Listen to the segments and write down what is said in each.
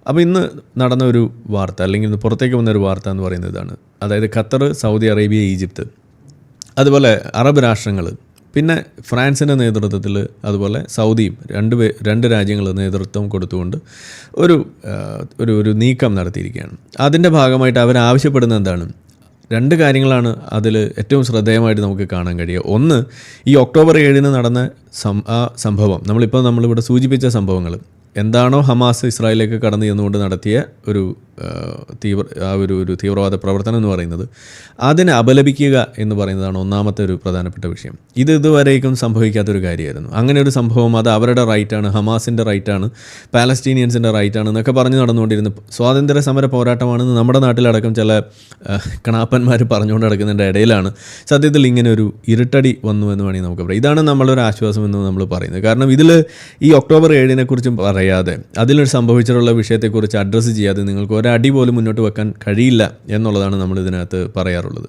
അപ്പോൾ ഇന്ന് നടന്ന ഒരു വാർത്ത, അല്ലെങ്കിൽ ഇന്ന് പുറത്തേക്ക് വന്നൊരു വാർത്ത എന്ന് പറയുന്നത് ഇതാണ്. അതായത് ഖത്തർ, സൗദി അറേബ്യ, ഈജിപ്ത്, അതുപോലെ അറബ് രാഷ്ട്രങ്ങൾ, പിന്നെ ഫ്രാൻസിൻ്റെ നേതൃത്വത്തിൽ, അതുപോലെ സൗദിയും, രണ്ട് രാജ്യങ്ങൾ നേതൃത്വം കൊടുത്തുകൊണ്ട് ഒരു നീക്കം നടത്തിയിരിക്കുകയാണ്. അതിൻ്റെ ഭാഗമായിട്ട് അവർ ആവശ്യപ്പെടുന്നത് എന്താണ്? രണ്ട് കാര്യങ്ങളാണ് അതിൽ ഏറ്റവും ശ്രദ്ധേയമായിട്ട് നമുക്ക് കാണാൻ കഴിയുക. ഒന്ന്, ഈ ഒക്ടോബർ 7 നടന്ന സംഭവം, നമ്മളിവിടെ സൂചിപ്പിച്ച സംഭവങ്ങൾ എന്താണോ ഹമാസ് ഇസ്രായേലിലേക്ക് കടന്നു ചെന്നുകൊണ്ട് നടത്തിയ ഒരു തീവ്രവാദ പ്രവർത്തനം എന്ന് പറയുന്നത്, അതിനെ അപലപിക്കുക എന്ന് പറയുന്നതാണ് ഒന്നാമത്തെ ഒരു പ്രധാനപ്പെട്ട വിഷയം. ഇതുവരേക്കും സംഭവിക്കാത്തൊരു കാര്യമായിരുന്നു. അങ്ങനെ ഒരു സംഭവം, അത് അവരുടെ റൈറ്റാണ്, ഹമാസിൻ്റെ റൈറ്റാണ്, പാലസ്തീനിയൻസിൻ്റെ റൈറ്റാണ് എന്നൊക്കെ പറഞ്ഞ് നടന്നുകൊണ്ടിരുന്നു. സ്വാതന്ത്ര്യ സമര പോരാട്ടമാണെന്ന് നമ്മുടെ നാട്ടിലടക്കം ചില കണാപ്പന്മാർ പറഞ്ഞുകൊണ്ട് നടക്കുന്നതിൻ്റെ ഇടയിലാണ് സത്യത്തിൽ ഇങ്ങനെ ഒരു ഇരുട്ടടി വന്നു എന്ന് വേണമെങ്കിൽ നമുക്ക് പറയാം. ഇതാണ് നമ്മളൊരു ആശ്വാസം എന്ന് നമ്മൾ പറയുന്നത്. കാരണം ഇതിൽ ഈ ഒക്ടോബർ 7 കുറിച്ചും പറയാതെ, അതിൽ സംഭവിച്ചിട്ടുള്ള വിഷയത്തെക്കുറിച്ച് അഡ്രസ്സ് ചെയ്യാതെ നിങ്ങൾക്ക് ഒരടി പോലും മുന്നോട്ട് വെക്കാൻ കഴിയില്ല എന്നുള്ളതാണ് നമ്മൾ ഇതിനകത്ത് പറയാറുള്ളത്.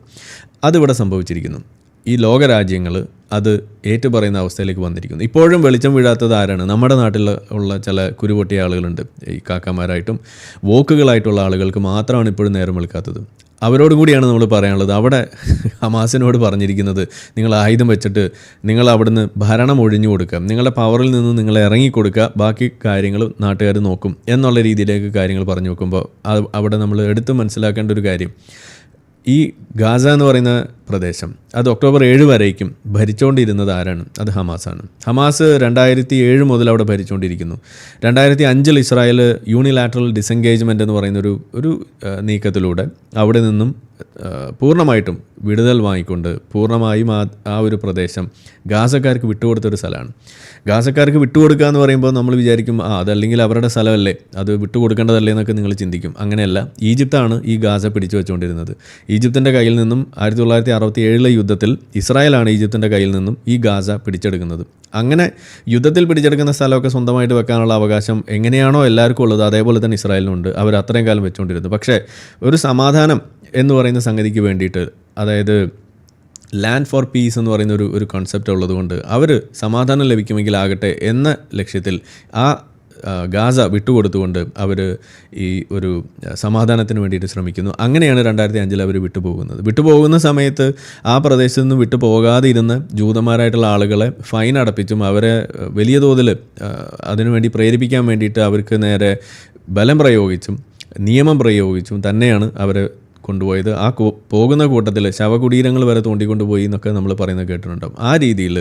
അതിവിടെ സംഭവിച്ചിരിക്കുന്നു. ഈ ലോകരാജ്യങ്ങൾ അത് ഏറ്റുപറയുന്ന അവസ്ഥയിലേക്ക് വന്നിരിക്കുന്നു. ഇപ്പോഴും വെളിച്ചം വീഴാത്തത് ആരാണ്? നമ്മുടെ നാട്ടിൽ ഉള്ള ചില കുരുപൊട്ടിയ ആളുകളുണ്ട്. ഈ കാക്കമാരായിട്ടും വോക്കുകളായിട്ടുള്ള ആളുകൾക്ക് മാത്രമാണ് ഇപ്പോഴും നേരം വെളുക്കാത്തത്. അവരോട് കൂടിയാണ് നമ്മൾ പറയാനുള്ളത്. അവിടെ ഹമാസിനോട് പറഞ്ഞിരിക്കുന്നത്, നിങ്ങൾ ആയുധം വെച്ചിട്ട് നിങ്ങൾ അവിടുന്ന് ഭരണം ഒഴിഞ്ഞു കൊടുക്കുക, നിങ്ങളുടെ പവറിൽ നിന്ന് നിങ്ങൾ ഇറങ്ങിക്കൊടുക്കുക, ബാക്കി കാര്യങ്ങൾ നാട്ടുകാർ നോക്കും എന്നുള്ള രീതിയിലേക്ക് കാര്യങ്ങൾ പറഞ്ഞു വെക്കുമ്പോൾ അവിടെ നമ്മൾ എടുത്ത് മനസ്സിലാക്കേണ്ട ഒരു കാര്യം, ഈ ഗാസ എന്ന് പറയുന്ന പ്രദേശം അത് ഒക്ടോബർ 7 വരേക്കും ഭരിച്ചുകൊണ്ടിരുന്നത് ആരാണ്? അത് ഹമാസാണ്. ഹമാസ് 2007 മുതൽ അവിടെ ഭരിച്ചുകൊണ്ടിരിക്കുന്നു. 2005 ഇസ്രായേൽ യൂണിലാറ്ററൽ ഡിസെൻഗേജ്മെൻ്റ് എന്ന് പറയുന്ന ഒരു നീക്കത്തിലൂടെ അവിടെ നിന്നും പൂർണ്ണമായിട്ടും വിടുതൽ വാങ്ങിക്കൊണ്ട് പൂർണ്ണമായും ആ ഒരു പ്രദേശം ഗാസക്കാർക്ക് വിട്ടുകൊടുത്തൊരു സ്ഥലമാണ്. ഗാസക്കാർക്ക് വിട്ടുകൊടുക്കുക എന്ന് പറയുമ്പോൾ നമ്മൾ വിചാരിക്കും, അതല്ലെങ്കിൽ അവരുടെ സ്ഥലമല്ലേ, അത് വിട്ടുകൊടുക്കേണ്ടതല്ലേ എന്നൊക്കെ നിങ്ങൾ ചിന്തിക്കും. അങ്ങനെയല്ല. ഈജിപ്താണ് ഈ ഗാസ പിടിച്ചു വെച്ചുകൊണ്ടിരുന്നത്. ഈജിപ്തിൻ്റെ കയ്യിൽ നിന്നും 1967 യുദ്ധത്തിൽ ഇസ്രായേലാണ് ഈജിപ്തിൻ്റെ കയ്യിൽ നിന്നും ഈ ഗാസ പിടിച്ചെടുക്കുന്നത്. അങ്ങനെ യുദ്ധത്തിൽ പിടിച്ചെടുക്കുന്ന സ്ഥലമൊക്കെ സ്വന്തമായിട്ട് വെക്കാനുള്ള അവകാശം എങ്ങനെയാണോ എല്ലാവർക്കും ഉള്ളത്, അതേപോലെ തന്നെ ഇസ്രായേലിനുണ്ട്. അവർ അത്രയും കാലം വെച്ചുകൊണ്ടിരുന്നത്. പക്ഷേ ഒരു സമാധാനം എന്ന് പറയുന്ന സംഗതിക്ക് വേണ്ടിയിട്ട്, അതായത് ലാൻഡ് ഫോർ പീസ് എന്ന് പറയുന്ന ഒരു കോൺസെപ്റ്റ് ഉള്ളതുകൊണ്ട് അവർ സമാധാനം ലഭിക്കുമെങ്കിൽ ആകട്ടെ എന്ന ലക്ഷ്യത്തിൽ ആ ഗാസ വിട്ടുകൊടുത്തുകൊണ്ട് അവർ ഈ ഒരു സമാധാനത്തിന് വേണ്ടിയിട്ട് ശ്രമിക്കുന്നു. അങ്ങനെയാണ് 2005 അവർ വിട്ടുപോകുന്ന സമയത്ത് ആ പ്രദേശത്ത് നിന്ന് വിട്ടുപോകാതെ ഇരുന്ന ജൂതന്മാരായിട്ടുള്ള ആളുകളെ ഫൈൻ അടപ്പിച്ചും അവരെ വലിയ തോതിൽ അതിനുവേണ്ടി പ്രേരിപ്പിക്കാൻ വേണ്ടിയിട്ട് അവർക്ക് നേരെ ബലം പ്രയോഗിച്ചും നിയമം പ്രയോഗിച്ചും തന്നെയാണ് അവർ കൊണ്ടുപോയത്. ആ പോകുന്ന കൂട്ടത്തിൽ ശവകുടീരങ്ങൾ വരെ തോണ്ടിക്കൊണ്ടുപോയി എന്നൊക്കെ നമ്മൾ പറയുന്നത് കേട്ടിട്ടുണ്ടാകും. ആ രീതിയിൽ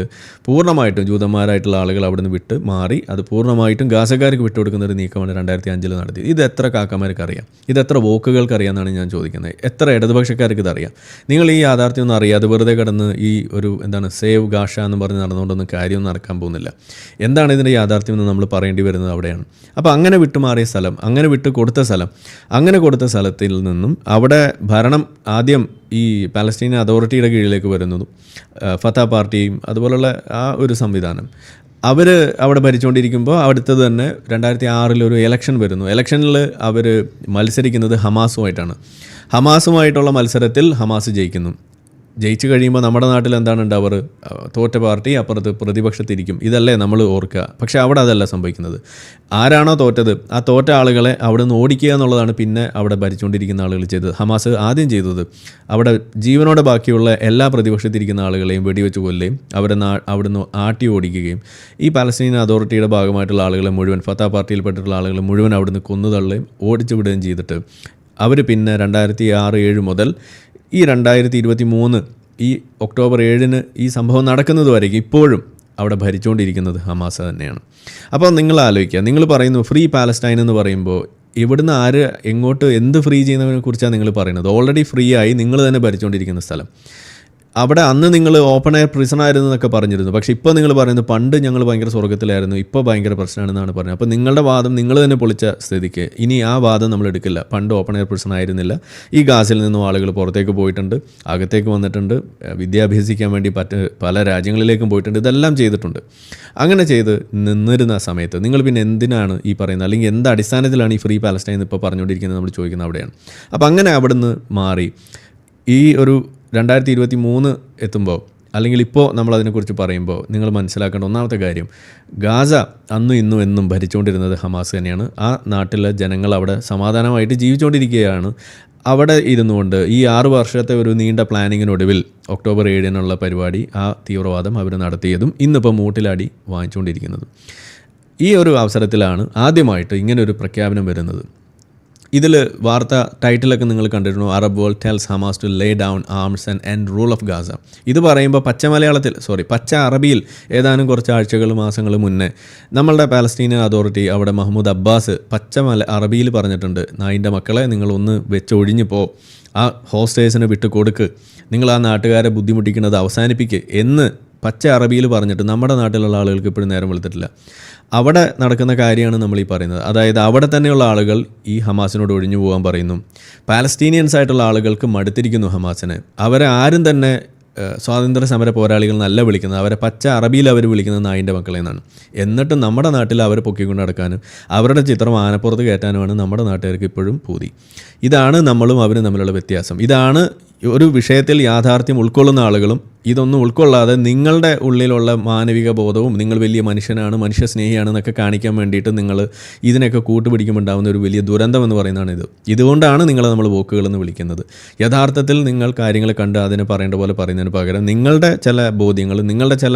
പൂർണ്ണമായിട്ടും ജൂതന്മാരായിട്ടുള്ള ആളുകൾ അവിടെ നിന്ന് വിട്ട് മാറി അത് പൂർണ്ണമായിട്ടും ഗാസക്കാർക്ക് വിട്ടുകൊടുക്കുന്ന ഒരു നീക്കമാണ് 2005 നടത്തിയത്. ഇത് എത്ര കാക്കമാർക്ക് അറിയാം? ഇത് എത്ര വോക്കുകൾക്ക് അറിയാമെന്നാണ് ഞാൻ ചോദിക്കുന്നത്. എത്ര ഇടതുപക്ഷക്കാർക്ക് ഇതറിയാം? നിങ്ങൾ ഈ യാഥാർത്ഥ്യം ഒന്നും അറിയാതെ വെറുതെ കിടന്ന് ഈ ഒരു സേവ് ഗാഷ എന്ന് പറഞ്ഞ് നടന്നുകൊണ്ടൊന്നും കാര്യമൊന്നും നടക്കാൻ പോകുന്നില്ല. എന്താണ് ഇതിൻ്റെ യാഥാർത്ഥ്യം എന്ന് നമ്മൾ പറയേണ്ടി വരുന്നത് അവിടെയാണ്. അപ്പോൾ അങ്ങനെ വിട്ടുമാറിയ സ്ഥലം, അങ്ങനെ കൊടുത്ത സ്ഥലത്തിൽ നിന്നും അവിടെ ഭരണം ആദ്യം ഈ പാലസ്തീൻ അതോറിറ്റിയുടെ കീഴിലേക്ക് വരുന്നതും ഫത്ത പാർട്ടിയും അതുപോലുള്ള ആ ഒരു സംവിധാനം അവർ അവിടെ ഭരിച്ചുകൊണ്ടിരിക്കുമ്പോൾ അടുത്തത് തന്നെ 2006 ഒരു ഇലക്ഷൻ വരുന്നു. ഇലക്ഷനിൽ അവർ മത്സരിക്കുന്നത് ഹമാസുമായിട്ടുള്ള മത്സരത്തിൽ ഹമാസ് ജയിച്ചു കഴിയുമ്പോൾ നമ്മുടെ നാട്ടിൽ എന്താണ് ഉണ്ടാവാറ്? തോറ്റ പാർട്ടി അപ്പുറത്ത് പ്രതിപക്ഷത്തിരിക്കും. ഇതല്ലേ നമ്മൾ ഓർക്കുക. പക്ഷേ അവിടെ അതല്ല സംഭവിക്കുന്നത്. ആരാണോ തോറ്റത്, ആ തോറ്റ ആളുകളെ അവിടെ നിന്ന് ഓടിക്കുക എന്നുള്ളതാണ് പിന്നെ അവിടെ ഭരിച്ചുകൊണ്ടിരിക്കുന്ന ആളുകൾ ചെയ്തത്. ഹമാസ് ആദ്യം ചെയ്തത് അവിടെ ജീവനോടെ ബാക്കിയുള്ള എല്ലാ പ്രതിപക്ഷത്തിരിക്കുന്ന ആളുകളെയും വെടിവെച്ച് കൊല്ലുകയും അവരെ അവിടുന്ന് ആട്ടി ഓടിക്കുകയും ഈ പാലസ്തീൻ അതോറിറ്റിയുടെ ഭാഗമായിട്ടുള്ള ആളുകളെ മുഴുവൻ, ഫത്ത പാർട്ടിയിൽപ്പെട്ടിട്ടുള്ള ആളുകളെ മുഴുവൻ അവിടുന്ന് കൊന്നുതള്ളുകയും ഓടിച്ചു വിടുകയും ചെയ്തിട്ട് അവർ പിന്നെ 2006-7 മുതൽ ഈ 2023 ഈ ഒക്ടോബർ 7 ഈ സംഭവം നടക്കുന്നത് വരേക്കും ഇപ്പോഴും അവിടെ ഭരിച്ചുകൊണ്ടിരിക്കുന്നത് ഹമാസ് തന്നെയാണ്. അപ്പോൾ നിങ്ങൾ ആലോചിക്കുക, നിങ്ങൾ പറയുന്നു ഫ്രീ പാലസ്റ്റൈൻ എന്ന് പറയുമ്പോൾ ഇവിടുന്ന് ആര് എങ്ങോട്ട് എന്ത് ഫ്രീ ചെയ്യുന്നതിനെ കുറിച്ചാണ് നിങ്ങൾ പറയുന്നത്? ഓൾറെഡി ഫ്രീ ആയി നിങ്ങൾ തന്നെ ഭരിച്ചുകൊണ്ടിരിക്കുന്ന സ്ഥലം. അവിടെ അന്ന് നിങ്ങൾ ഓപ്പൺ എയർ പ്രിസൺ ആയിരുന്നു എന്നൊക്കെ പറഞ്ഞിരുന്നു. പക്ഷേ ഇപ്പോൾ നിങ്ങൾ പറയുന്നത് പണ്ട് ഞങ്ങൾ ഭയങ്കര സ്വർഗ്ഗത്തിലായിരുന്നു, ഇപ്പോൾ ഭയങ്കര പ്രശ്നമാണെന്നാണ് പറഞ്ഞത്. അപ്പോൾ നിങ്ങളുടെ വാദം നിങ്ങൾ തന്നെ പൊളിച്ച സ്ഥിതിക്ക് ഇനി ആ വാദം നമ്മൾ എടുക്കില്ല. പണ്ട് ഓപ്പൺ എയർ പ്രിസൺ ആയിരുന്നില്ല. ഈ ഗാസിൽ നിന്നും ആളുകൾ പുറത്തേക്ക് പോയിട്ടുണ്ട്, അകത്തേക്ക് വന്നിട്ടുണ്ട്, വിദ്യാഭ്യസിക്കാൻ വേണ്ടി പല രാജ്യങ്ങളിലേക്കും പോയിട്ടുണ്ട്, ഇതെല്ലാം ചെയ്തിട്ടുണ്ട്. അങ്ങനെ ചെയ്ത് നിന്നിരുന്ന സമയത്ത് നിങ്ങൾ പിന്നെ എന്തിനാണ് ഈ പറയുന്നത്, അല്ലെങ്കിൽ എന്ത് അടിസ്ഥാനത്തിലാണ് ഈ ഫ്രീ പാലസ്റ്റൈൻ ഇപ്പോൾ പറഞ്ഞുകൊണ്ടിരിക്കുന്നത് നമ്മൾ ചോദിക്കുന്നത് അവിടെയാണ്. അപ്പോൾ അങ്ങനെ അവിടുന്ന് മാറി ഈ ഒരു 2023 എത്തുമ്പോൾ അല്ലെങ്കിൽ ഇപ്പോൾ നമ്മളതിനെക്കുറിച്ച് പറയുമ്പോൾ നിങ്ങൾ മനസ്സിലാക്കേണ്ട ഒന്നാമത്തെ കാര്യം, ഗാസ അന്നും ഇന്നും എന്നും ഭരിച്ചുകൊണ്ടിരുന്നത് ഹമാസ് തന്നെയാണ്. ആ നാട്ടിലെ ജനങ്ങൾ അവിടെ സമാധാനമായിട്ട് ജീവിച്ചുകൊണ്ടിരിക്കുകയാണ്. അവിടെ ഇരുന്നുകൊണ്ട് ഈ 6 വർഷത്തെ ഒരു നീണ്ട പ്ലാനിങ്ങിനൊടുവിൽ ഒക്ടോബർ 7-നുള്ള പരിപാടി, ആ തീവ്രവാദം അവർ നടത്തിയതും ഇന്നിപ്പോൾ മൂട്ടിലാടി വാങ്ങിച്ചുകൊണ്ടിരിക്കുന്നതും. ഈ ഒരു അവസരത്തിലാണ് ആദ്യമായിട്ട് ഇങ്ങനൊരു പ്രഖ്യാപനം വരുന്നത്. ഇതിൽ വാർത്ത ടൈറ്റിലൊക്കെ നിങ്ങൾ കണ്ടിരുന്നു, Arab world tells Hamas to lay down arms and end rule of Gaza. ഇത് പറയുമ്പോൾ പച്ച അറബിയിൽ ഏതാനും കുറച്ച് ആഴ്ചകൾ മാസങ്ങൾ മുന്നേ നമ്മളുടെ പാലസ്തീനിയൻ അതോറിറ്റി അവിടെ മഹ്മൂദ് അബ്ബാസ് അറബിയിൽ പറഞ്ഞിട്ടുണ്ട്, നായിൻ്റെ മക്കളെ നിങ്ങളൊന്ന് വെച്ചൊഴിഞ്ഞു പോ, ആ ഹോസ്റ്റേഴ്സിനെ വിട്ട് കൊടുക്ക്, നിങ്ങൾ ആ നാട്ടുകാരെ ബുദ്ധിമുട്ടിക്കുന്നത് അവസാനിപ്പിക്കുക എന്ന് പച്ച അറബിയിൽ പറഞ്ഞിട്ട് നമ്മുടെ നാട്ടിലുള്ള ആളുകൾക്ക് ഇപ്പോഴും നേരം വെളുത്തിട്ടില്ല. അവിടെ നടക്കുന്ന കാര്യമാണ് നമ്മൾ ഈ പറയുന്നത്. അതായത് അവിടെ തന്നെയുള്ള ആളുകൾ ഈ ഹമാസിനോട് ഒഴിഞ്ഞു പോകാൻ പറയുന്നു. പാലസ്തീനിയൻസ് ആയിട്ടുള്ള ആളുകൾക്ക് മടുത്തിരിക്കുന്നു ഹമാസിനെ. അവരെ ആരും തന്നെ സ്വാതന്ത്ര്യ സമര പോരാളികൾ എന്നല്ല വിളിക്കുന്നത്, അവരെ പച്ച അറബിയിൽ അവർ വിളിക്കുന്നത് നായിൻ്റെ മക്കളെ എന്നാണ്. എന്നിട്ട് നമ്മുടെ നാട്ടിൽ അവർ പൊക്കിക്കൊണ്ട് നടക്കാനും അവരുടെ ചിത്രം ആനപ്പുറത്ത് കയറ്റാനുമാണ് നമ്മുടെ നാട്ടുകാർക്ക് ഇപ്പോഴും പൂതി. ഇതാണ് നമ്മളും അവരും തമ്മിലുള്ള വ്യത്യാസം. ഇതാണ് ഒരു വിഷയത്തിൽ യാഥാർത്ഥ്യം ഉൾക്കൊള്ളുന്ന ആളുകളും ഇതൊന്നും ഉൾക്കൊള്ളാതെ നിങ്ങളുടെ ഉള്ളിലുള്ള മാനവിക ബോധവും നിങ്ങൾ വലിയ മനുഷ്യനാണ്, മനുഷ്യസ്നേഹിയാണെന്നൊക്കെ കാണിക്കാൻ വേണ്ടിയിട്ട് നിങ്ങൾ ഇതിനൊക്കെ കൂട്ടുപിടിക്കുമ്പോണ്ടാകുന്ന ഒരു വലിയ ദുരന്തം എന്ന് പറയുന്നതാണ് ഇത്. ഇതുകൊണ്ടാണ് നിങ്ങളെ നമ്മൾ വോക്കുകളെന്ന് വിളിക്കുന്നത്. യഥാർത്ഥത്തിൽ നിങ്ങൾ കാര്യങ്ങൾ കണ്ട് അതിന് പറയേണ്ട പോലെ പറയുന്നതിന് പകരം നിങ്ങളുടെ ചില ബോധ്യങ്ങൾ, നിങ്ങളുടെ ചില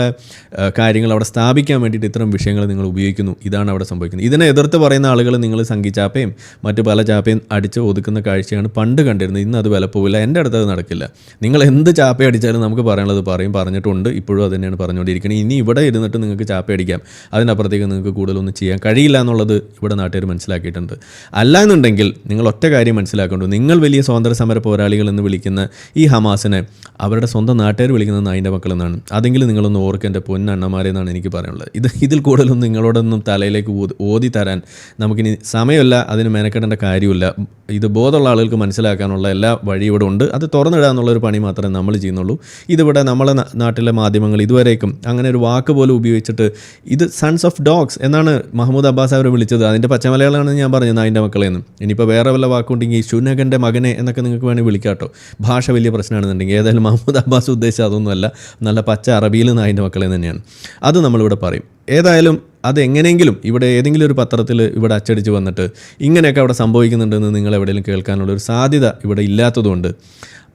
കാര്യങ്ങൾ അവിടെ സ്ഥാപിക്കാൻ വേണ്ടിയിട്ട് ഇത്തരം വിഷയങ്ങൾ നിങ്ങൾ ഉപയോഗിക്കുന്നു. ഇതാണ് അവിടെ സംഭവിക്കുന്നത്. ഇതിനെ എതിർത്ത് പറയുന്ന ആളുകൾ നിങ്ങൾ സംഘിച്ചാപ്പയും മറ്റു പല ചാപ്പയും അടിച്ച് ഒതുക്കുന്ന കാഴ്ചയാണ് പണ്ട് കണ്ടിരുന്നത്. ഇന്ന് അത് വിലപ്പോവില്ല, എൻ്റെ അടുത്ത് അത് നടക്കില്ല. നിങ്ങൾ എന്ത് ചാപ്പ അടിച്ചാലും നമുക്ക് പറയാനുള്ളത് പറഞ്ഞിട്ടുണ്ട്, ഇപ്പോഴും അത് തന്നെയാണ് പറഞ്ഞുകൊണ്ടിരിക്കുന്നത്. ഇനി ഇവിടെ ഇരുന്നിട്ട് നിങ്ങൾക്ക് ചാപ്പ അടിക്കാം, അതിനപ്പുറത്തേക്ക് നിങ്ങൾക്ക് കൂടുതലൊന്നും ചെയ്യാൻ കഴിയില്ല എന്നുള്ളത് ഇവിടെ നാട്ടുകാർ മനസ്സിലാക്കിയിട്ടുണ്ട്. അല്ല എന്നുണ്ടെങ്കിൽ നിങ്ങൾ ഒറ്റ കാര്യം മനസ്സിലാക്കേണ്ടു, നിങ്ങൾ വലിയ സ്വാതന്ത്ര്യ സമര പോരാളികൾ എന്ന് വിളിക്കുന്ന ഈ ഹമാസിനെ അവരുടെ സ്വന്തം നാട്ടുകാർ വിളിക്കുന്നത് നായിൻ്റെ മക്കളെന്നാണ്. അതെങ്കിലും നിങ്ങളൊന്ന് ഓർക്കുക എൻ്റെ പൊന്നണ്ണമാരെ എന്നാണ് എനിക്ക് പറയാനുള്ളത്. ഇതിൽ കൂടുതലൊന്നും നിങ്ങളോടൊന്നും തലയിലേക്ക് ഓതി തരാൻ നമുക്കിനി സമയമില്ല, അതിന് മെനക്കെടേണ്ട കാര്യമില്ല. ഇത് ബോധമുള്ള ആളുകൾക്ക് മനസ്സിലാക്കാനുള്ള എല്ലാ വഴി ഇവിടെ ഉണ്ട്. അത് തുറന്നിടുക എന്നുള്ളൊരു പണി മാത്രമേ നമ്മൾ ചെയ്യുന്നുള്ളൂ. ഇതിവിടെ നമ്മളെ നാട്ടിലെ മാധ്യമങ്ങൾ ഇതുവരേക്കും അങ്ങനെ ഒരു വാക്ക് പോലും ഉപയോഗിച്ചിട്ട് ഇത് സൺസ് ഓഫ് ഡോഗ്സ് എന്നാണ് മഹ്മൂദ് അബ്ബാസ് അവരെ വിളിച്ചത്. അതിൻ്റെ പച്ചമലയാളമാണ് ഞാൻ പറഞ്ഞത്, നായിൻ്റെ മക്കളെന്ന്. ഇനിയിപ്പോൾ വേറെ വല്ല വാക്കുണ്ടെങ്കിൽ ശുനകൻ്റെ മകനെ എന്നൊക്കെ നിങ്ങൾക്ക് വേണമെങ്കിൽ വിളിക്കാട്ടോ, ഭാഷ വലിയ പ്രശ്നമാണെന്നുണ്ടെങ്കിൽ. ഏതായാലും മഹ്മൂദ് അബ്ബാസ് ഉദ്ദേശിച്ച അതൊന്നുമല്ല, നല്ല പച്ച അറബിയിൽ നായിൻ്റെ മക്കളെ തന്നെയാണ്. അത് നമ്മളിവിടെ പറയും. ഏതായാലും അതെങ്ങനെയെങ്കിലും ഇവിടെ ഏതെങ്കിലും ഒരു പത്രത്തിൽ ഇവിടെ അച്ചടിച്ച് വന്നിട്ട് ഇങ്ങനെയൊക്കെ അവിടെ സംഭവിക്കുന്നുണ്ടെന്ന് നിങ്ങൾ എവിടെയെങ്കിലും കേൾക്കാനുള്ളൊരു സാധ്യത ഇവിടെ ഇല്ലാത്തതുകൊണ്ട്,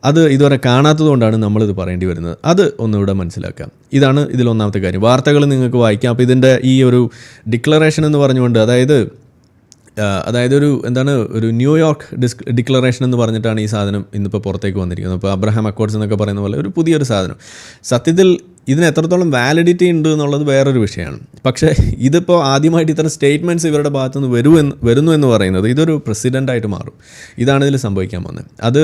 അത് ഇതുവരെ കാണാത്തതുകൊണ്ടാണ് നമ്മളിത് പറയേണ്ടി വരുന്നത്. അത് ഒന്നിവിടെ മനസ്സിലാക്കാം. ഇതാണ് ഇതിലൊന്നാമത്തെ കാര്യം. വാർത്തകൾ നിങ്ങൾക്ക് വായിക്കാം. അപ്പോൾ ഇതിൻ്റെ ഈ ഒരു ഡിക്ലറേഷൻ എന്ന് പറഞ്ഞുകൊണ്ട്, അതായത് ഒരു ന്യൂയോർക്ക് ഡിക്ലറേഷൻ എന്ന് പറഞ്ഞിട്ടാണ് ഈ സാധനം ഇന്നിപ്പോൾ പുറത്തേക്ക് വന്നിരിക്കുന്നത്. അപ്പോൾ അബ്രഹാം അക്കോർഡ്സ് എന്നൊക്കെ പറയുന്ന പോലെ ഒരു പുതിയൊരു സാധനം. സത്യത്തിൽ ഇതിന് എത്രത്തോളം വാലിഡിറ്റി ഉണ്ട് എന്നുള്ളത് വേറൊരു വിഷയമാണ്. പക്ഷേ ഇതിപ്പോൾ ആദ്യമായിട്ട് ഇത്തരം സ്റ്റേറ്റ്മെൻറ്റ്സ് ഇവരുടെ ഭാഗത്തുനിന്ന് വരുന്നു എന്ന് പറയുന്നത് ഇതൊരു പ്രസിഡൻ്റായിട്ട് മാറും. ഇതാണ് ഇതിൽ സംഭവിക്കാൻ പോകുന്നത്.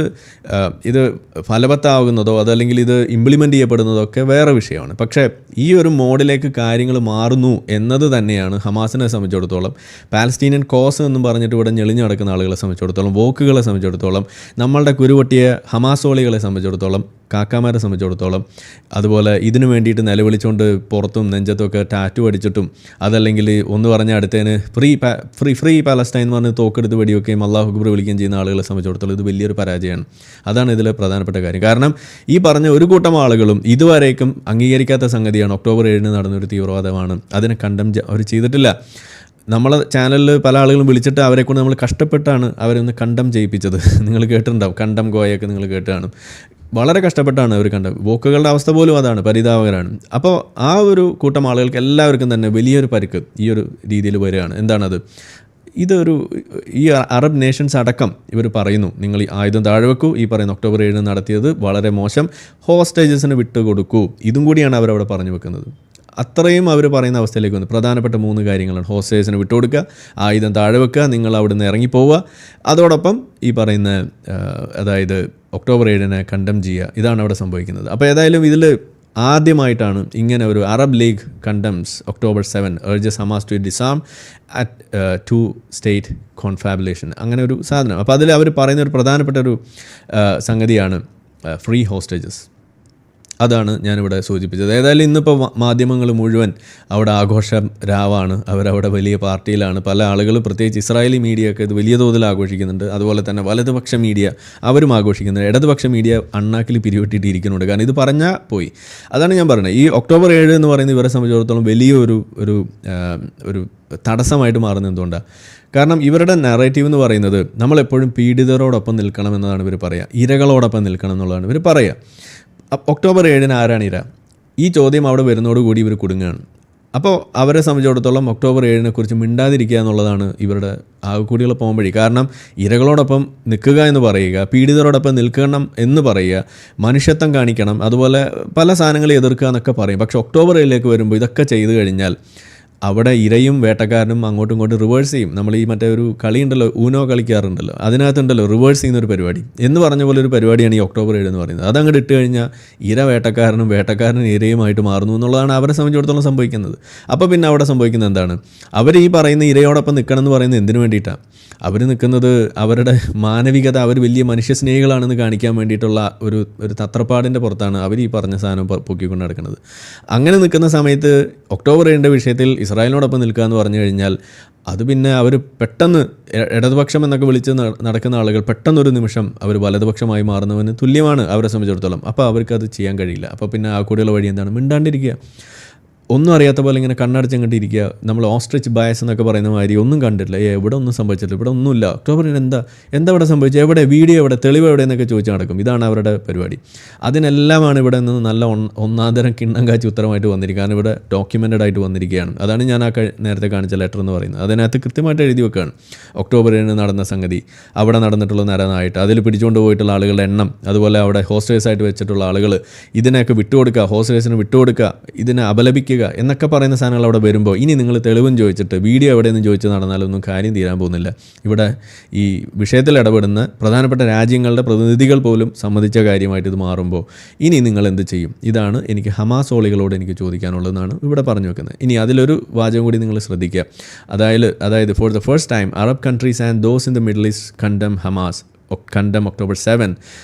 ഇത് ഫലവത്താകുന്നതോ അതല്ലെങ്കിൽ ഇത് ഇംപ്ലിമെൻ്റ് ചെയ്യപ്പെടുന്നതോ ഒക്കെ വേറെ വിഷയമാണ്. പക്ഷേ ഈ ഒരു മോഡിലേക്ക് കാര്യങ്ങൾ മാറുന്നു എന്നത് തന്നെയാണ് ഹമാസിനെ സംബന്ധിച്ചിടത്തോളം, പാലസ്തീനിയൻ കോസ് എന്നും പറഞ്ഞിട്ട് ഇവിടെ ഞെളിഞ്ഞു നടക്കുന്ന ആളുകളെ സംബന്ധിച്ചിടത്തോളം, വോക്കുകളെ സംബന്ധിച്ചിടത്തോളം, നമ്മളുടെ കുരുപൊട്ടിയ ഹമാസോളികളെ സംബന്ധിച്ചിടത്തോളം, കാക്കാമാരെ സംബന്ധിച്ചിടത്തോളം, അതുപോലെ ഇതിനു വേണ്ടിയിട്ട് നിലവിളിച്ചുകൊണ്ട് പുറത്തും നെഞ്ചത്തൊക്കെ ടാറ്റു അടിച്ചിട്ടും, അതല്ലെങ്കിൽ ഒന്ന് പറഞ്ഞ അടുത്തതിന് ഫ്രീ പാലസ്റ്റൈൻ എന്ന് പറഞ്ഞ് തോക്കെടുത്ത് വെടിവെക്കുകയും അല്ലാഹു അക്ബർ വിളിക്കുകയും ചെയ്യുന്ന ആളുകളെ സംബന്ധിച്ചിടത്തോളം ഇത് വലിയൊരു പരാജയമാണ്. അതാണ് ഇതിലെ പ്രധാനപ്പെട്ട കാര്യം. കാരണം ഈ പറഞ്ഞ ഒരു കൂട്ടം ആളുകളും ഇതുവരേക്കും അംഗീകരിക്കാത്ത സംഗതിയാണ് ഒക്ടോബർ 7 നടന്നൊരു തീവ്രവാദമാണ്. അതിനെ അവർ ചെയ്തിട്ടില്ല. നമ്മളെ ചാനലിൽ പല ആളുകളും വിളിച്ചിട്ട് അവരെ കൊണ്ട് നമ്മൾ കഷ്ടപ്പെട്ടാണ് അവരൊന്ന് കണ്ടം ചെയ്യിപ്പിച്ചത്. നിങ്ങൾ കേട്ടിട്ടുണ്ടാവും, കണ്ടം ഗോയൊക്കെ നിങ്ങൾ കേട്ടാണ്. വളരെ കഷ്ടപ്പെട്ടാണ് അവർ കണ്ടത്. വോക്കുകളുടെ അവസ്ഥ പോലും അതാണ്, പരിതാപകരമാണ്. അപ്പോൾ ആ ഒരു കൂട്ടം ആളുകൾക്ക് എല്ലാവർക്കും തന്നെ വലിയൊരു പരിക്ക് ഈ ഒരു രീതിയിൽ വരികയാണ്. എന്താണത്? ഈ അറബ് നേഷൻസ് അടക്കം ഇവർ പറയുന്നു, നിങ്ങൾ ഈ ആയുധം താഴെ വെക്കൂ, ഈ പറയുന്ന ഒക്ടോബർ 7 നടത്തിയത് വളരെ മോശം, ഹോസ്റ്റേജസിന് വിട്ടുകൊടുക്കൂ, ഇതും കൂടിയാണ് അവരവിടെ പറഞ്ഞു വെക്കുന്നത്. അത്രയും അവർ പറയുന്ന അവസ്ഥയിലേക്ക് വന്നു. പ്രധാനപ്പെട്ട 3 കാര്യങ്ങളാണ്: ഹോസ്റ്റേഴ്സിന് വിട്ടുകൊടുക്കുക, ആയുധം താഴെ വെക്കുക, നിങ്ങൾ അവിടെ നിന്ന് ഇറങ്ങിപ്പോവുക, അതോടൊപ്പം ഈ പറയുന്ന അതായത് ഒക്ടോബർ 7 കണ്ടം ചെയ്യുക. ഇതാണ് അവിടെ സംഭവിക്കുന്നത്. അപ്പോൾ ഏതായാലും ഇതിൽ ആദ്യമായിട്ടാണ് ഇങ്ങനെ ഒരു Arab league condemns October 7 urges Hamas to disarm at 2 state confabulation, അങ്ങനെ ഒരു സാധനം. അപ്പോൾ അതിൽ അവർ പറയുന്ന ഒരു പ്രധാനപ്പെട്ട ഒരു സംഗതിയാണ് ഫ്രീ ഹോസ്റ്റേജസ്. അതാണ് ഞാനിവിടെ സൂചിപ്പിച്ചത്. ഏതായാലും ഇന്നിപ്പോൾ മാധ്യമങ്ങൾ മുഴുവൻ അവിടെ ആഘോഷം രാവാണ്, അവരവിടെ വലിയ പാർട്ടിയിലാണ്. പല ആളുകളും പ്രത്യേകിച്ച് ഇസ്രായേലി മീഡിയ ഒക്കെ ഇത് വലിയ തോതിൽ ആഘോഷിക്കുന്നുണ്ട്. അതുപോലെ തന്നെ വലതുപക്ഷ മീഡിയ അവരും ആഘോഷിക്കുന്നുണ്ട്. ഇടതുപക്ഷ മീഡിയ അണ്ണാക്കിൽ പിരിവിട്ടിട്ടിരിക്കുന്നുണ്ട്. കാരണം ഇത് പറഞ്ഞാൽ പോയി. അതാണ് ഞാൻ പറയുന്നത്. ഈ ഒക്ടോബർ 7 എന്ന് പറയുന്നത് ഇവരെ സംബന്ധിച്ചിടത്തോളം വലിയൊരു ഒരു തടസ്സമായിട്ട് മാറുന്നത് എന്തുകൊണ്ടാണ്? കാരണം ഇവരുടെ നറേറ്റീവ് എന്ന് പറയുന്നത് നമ്മളെപ്പോഴും പീഡിതരോടൊപ്പം നിൽക്കണം എന്നതാണ് ഇവർ പറയുക, ഇരകളോടൊപ്പം നിൽക്കണം എന്നുള്ളതാണ് ഇവർ പറയുക. ഒക്ടോബർ 7 ആരാണ് ഇര? ഈ ചോദ്യം അവിടെ വരുന്നതോടുകൂടി ഇവർ കുടുങ്ങുകയാണ്. അപ്പോൾ അവരെ സംബന്ധിച്ചിടത്തോളം ഒക്ടോബർ 7 മിണ്ടാതിരിക്കുക എന്നുള്ളതാണ് ഇവരുടെ ആകെക്കൂടിയുള്ള പോംവഴി. കാരണം ഇരകളോടൊപ്പം നിൽക്കുക എന്ന് പറയുക, പീഡിതരോടൊപ്പം നിൽക്കണം എന്ന് പറയുക, മനുഷ്യത്വം കാണിക്കണം, അതുപോലെ പല സാധനങ്ങളെ എതിർക്കുക എന്നൊക്കെ പറയും. പക്ഷേ ഒക്ടോബർ 7 വരുമ്പോൾ ഇതൊക്കെ ചെയ്തു കഴിഞ്ഞാൽ അവിടെ ഇരയും വേട്ടക്കാരനും അങ്ങോട്ടും ഇങ്ങോട്ടും റിവേഴ്സ് ചെയ്യും. നമ്മൾ ഈ മറ്റേ ഒരു കളിയുണ്ടല്ലോ, ഊനോ കളിക്കാറുണ്ടല്ലോ, അതിനകത്തുണ്ടല്ലോ റിവേഴ്സ് ചെയ്യുന്നൊരു പരിപാടി എന്ന് പറഞ്ഞ പോലെ ഒരു പരിപാടിയാണ് ഈ ഒക്ടോബർ 7 എന്ന് പറയുന്നത്. അതങ്ങോട്ട് ഇട്ട് കഴിഞ്ഞാൽ ഇര വേട്ടക്കാരനും വേട്ടക്കാരൻ ഇരയുമായിട്ട് മാറുന്നു എന്നുള്ളതാണ് അവരെ സംബന്ധിച്ചിടത്തോളം സംഭവിക്കുന്നത്. അപ്പോൾ പിന്നെ അവിടെ സംഭവിക്കുന്നത് എന്താണ്? അവർ ഈ പറയുന്ന ഇരയോടൊപ്പം നിൽക്കണം എന്ന് പറയുന്നത് എന്തിനു വേണ്ടിയിട്ടാണ്? അവർ നിൽക്കുന്നത് അവരുടെ മാനവികത, അവർ വലിയ മനുഷ്യസ്നേഹികളാണെന്ന് കാണിക്കാൻ വേണ്ടിയിട്ടുള്ള ഒരു തത്രപ്പാടിൻ്റെ പുറത്താണ് അവർ ഈ പറഞ്ഞ സാധനം പൊക്കിക്കൊണ്ട് നടക്കുന്നത്. അങ്ങനെ നിൽക്കുന്ന സമയത്ത് ഒക്ടോബർ 7 വിഷയത്തിൽ ഇസ്രായേലിനോടൊപ്പം നിൽക്കുക എന്ന് പറഞ്ഞു കഴിഞ്ഞാൽ അത് പിന്നെ അവർ പെട്ടെന്ന് ഇടതുപക്ഷം എന്നൊക്കെ വിളിച്ച് നടക്കുന്ന ആളുകൾ പെട്ടെന്നൊരു നിമിഷം അവർ വലതുപക്ഷമായി മാറുന്നവന് തുല്യമാണ് അവരെ സംബന്ധിച്ചിടത്തോളം. അപ്പോൾ അവർക്കത് ചെയ്യാൻ കഴിയില്ല. അപ്പോൾ പിന്നെ ആ കൂടിയുള്ള വഴി എന്താണ്? മിണ്ടാണ്ടിരിക്കുക, ഒന്നും അറിയാത്ത പോലെ ഇങ്ങനെ കണ്ണടച്ചങ്ങോട്ട് ഇരിക്കുക. നമ്മൾ ഓസ്ട്രിച്ച് ബയസ് എന്നൊക്കെ പറയുന്ന മാതിരി ഒന്നും കണ്ടിട്ടില്ല, ഇവിടെ ഒന്നും സംഭവിച്ചിട്ടില്ല, ഇവിടെ ഒന്നുമില്ല, ഒക്ടോബർ എന്താ ഇവിടെ സംഭവിച്ചത്, എവിടെ വീഡിയോ, എവിടെ തെളിവ്, എവിടെ എന്നൊക്കെ ചോദിച്ച് നടക്കും. ഇതാണ് അവരുടെ പരിപാടി. അതിനെല്ലാമാണ് ഇവിടെ നിന്ന് നല്ല ഒന്നാന്തരം കിണ്ണം കാച്ചി ഉത്തരമായിട്ട് വന്നിരിക്കുക. കാരണം ഇവിടെ ഡോക്യുമെൻറ്റഡ് ആയിട്ട് വന്നിരിക്കുകയാണ്. അതാണ് ഞാൻ നേരത്തെ കാണിച്ച ലെറ്റർ എന്ന് പറയുന്നത്. അതിനകത്ത് കൃത്യമായിട്ട് എഴുതി വെക്കുകയാണ് ഒക്ടോബർ 7 നടന്ന സംഗതി, അവിടെ നടന്നിട്ടുള്ള നരനായിട്ട്, അതിൽ പിടിച്ചുകൊണ്ട് പോയിട്ടുള്ള ആളുകളുടെ എണ്ണം, അതുപോലെ അവിടെ ഹോസ്റ്റേഴ്സായിട്ട് വെച്ചിട്ടുള്ള ആളുകൾ, ഇതിനെയൊക്കെ വിട്ടുകൊടുക്കുക, ഹോസ്റ്റേഴ്സിന് വിട്ടുകൊടുക്കുക, ഇതിനെ അപലപിക്കുക എന്നൊക്കെ പറയുന്ന സാധനങ്ങൾ അവിടെ വരുമ്പോൾ ഇനി നിങ്ങൾ തെളിവും ചോദിച്ചിട്ട് വീഡിയോ എവിടെയെന്ന് ചോദിച്ച് നടന്നാലൊന്നും കാര്യം തീരാൻ പോകുന്നില്ല. ഇവിടെ ഈ വിഷയത്തിൽ ഇടപെടുന്ന പ്രധാനപ്പെട്ട രാജ്യങ്ങളുടെ പ്രതിനിധികൾ പോലും സമ്മതിച്ച കാര്യമായിട്ട് ഇത് മാറുമ്പോൾ ഇനി നിങ്ങൾ എന്ത് ചെയ്യും? ഇതാണ് എനിക്ക് ഹമാസ് ഓളികളോട് എനിക്ക് ചോദിക്കാനുള്ളതെന്നാണ് ഇവിടെ പറഞ്ഞു വെക്കുന്നത്. ഇനി അതിലൊരു വാചകം കൂടി നിങ്ങൾ ശ്രദ്ധിക്കുക. അതായത് for the first time Arab countries and those in the middle east കണ്ടം Hamas, condemn October 7,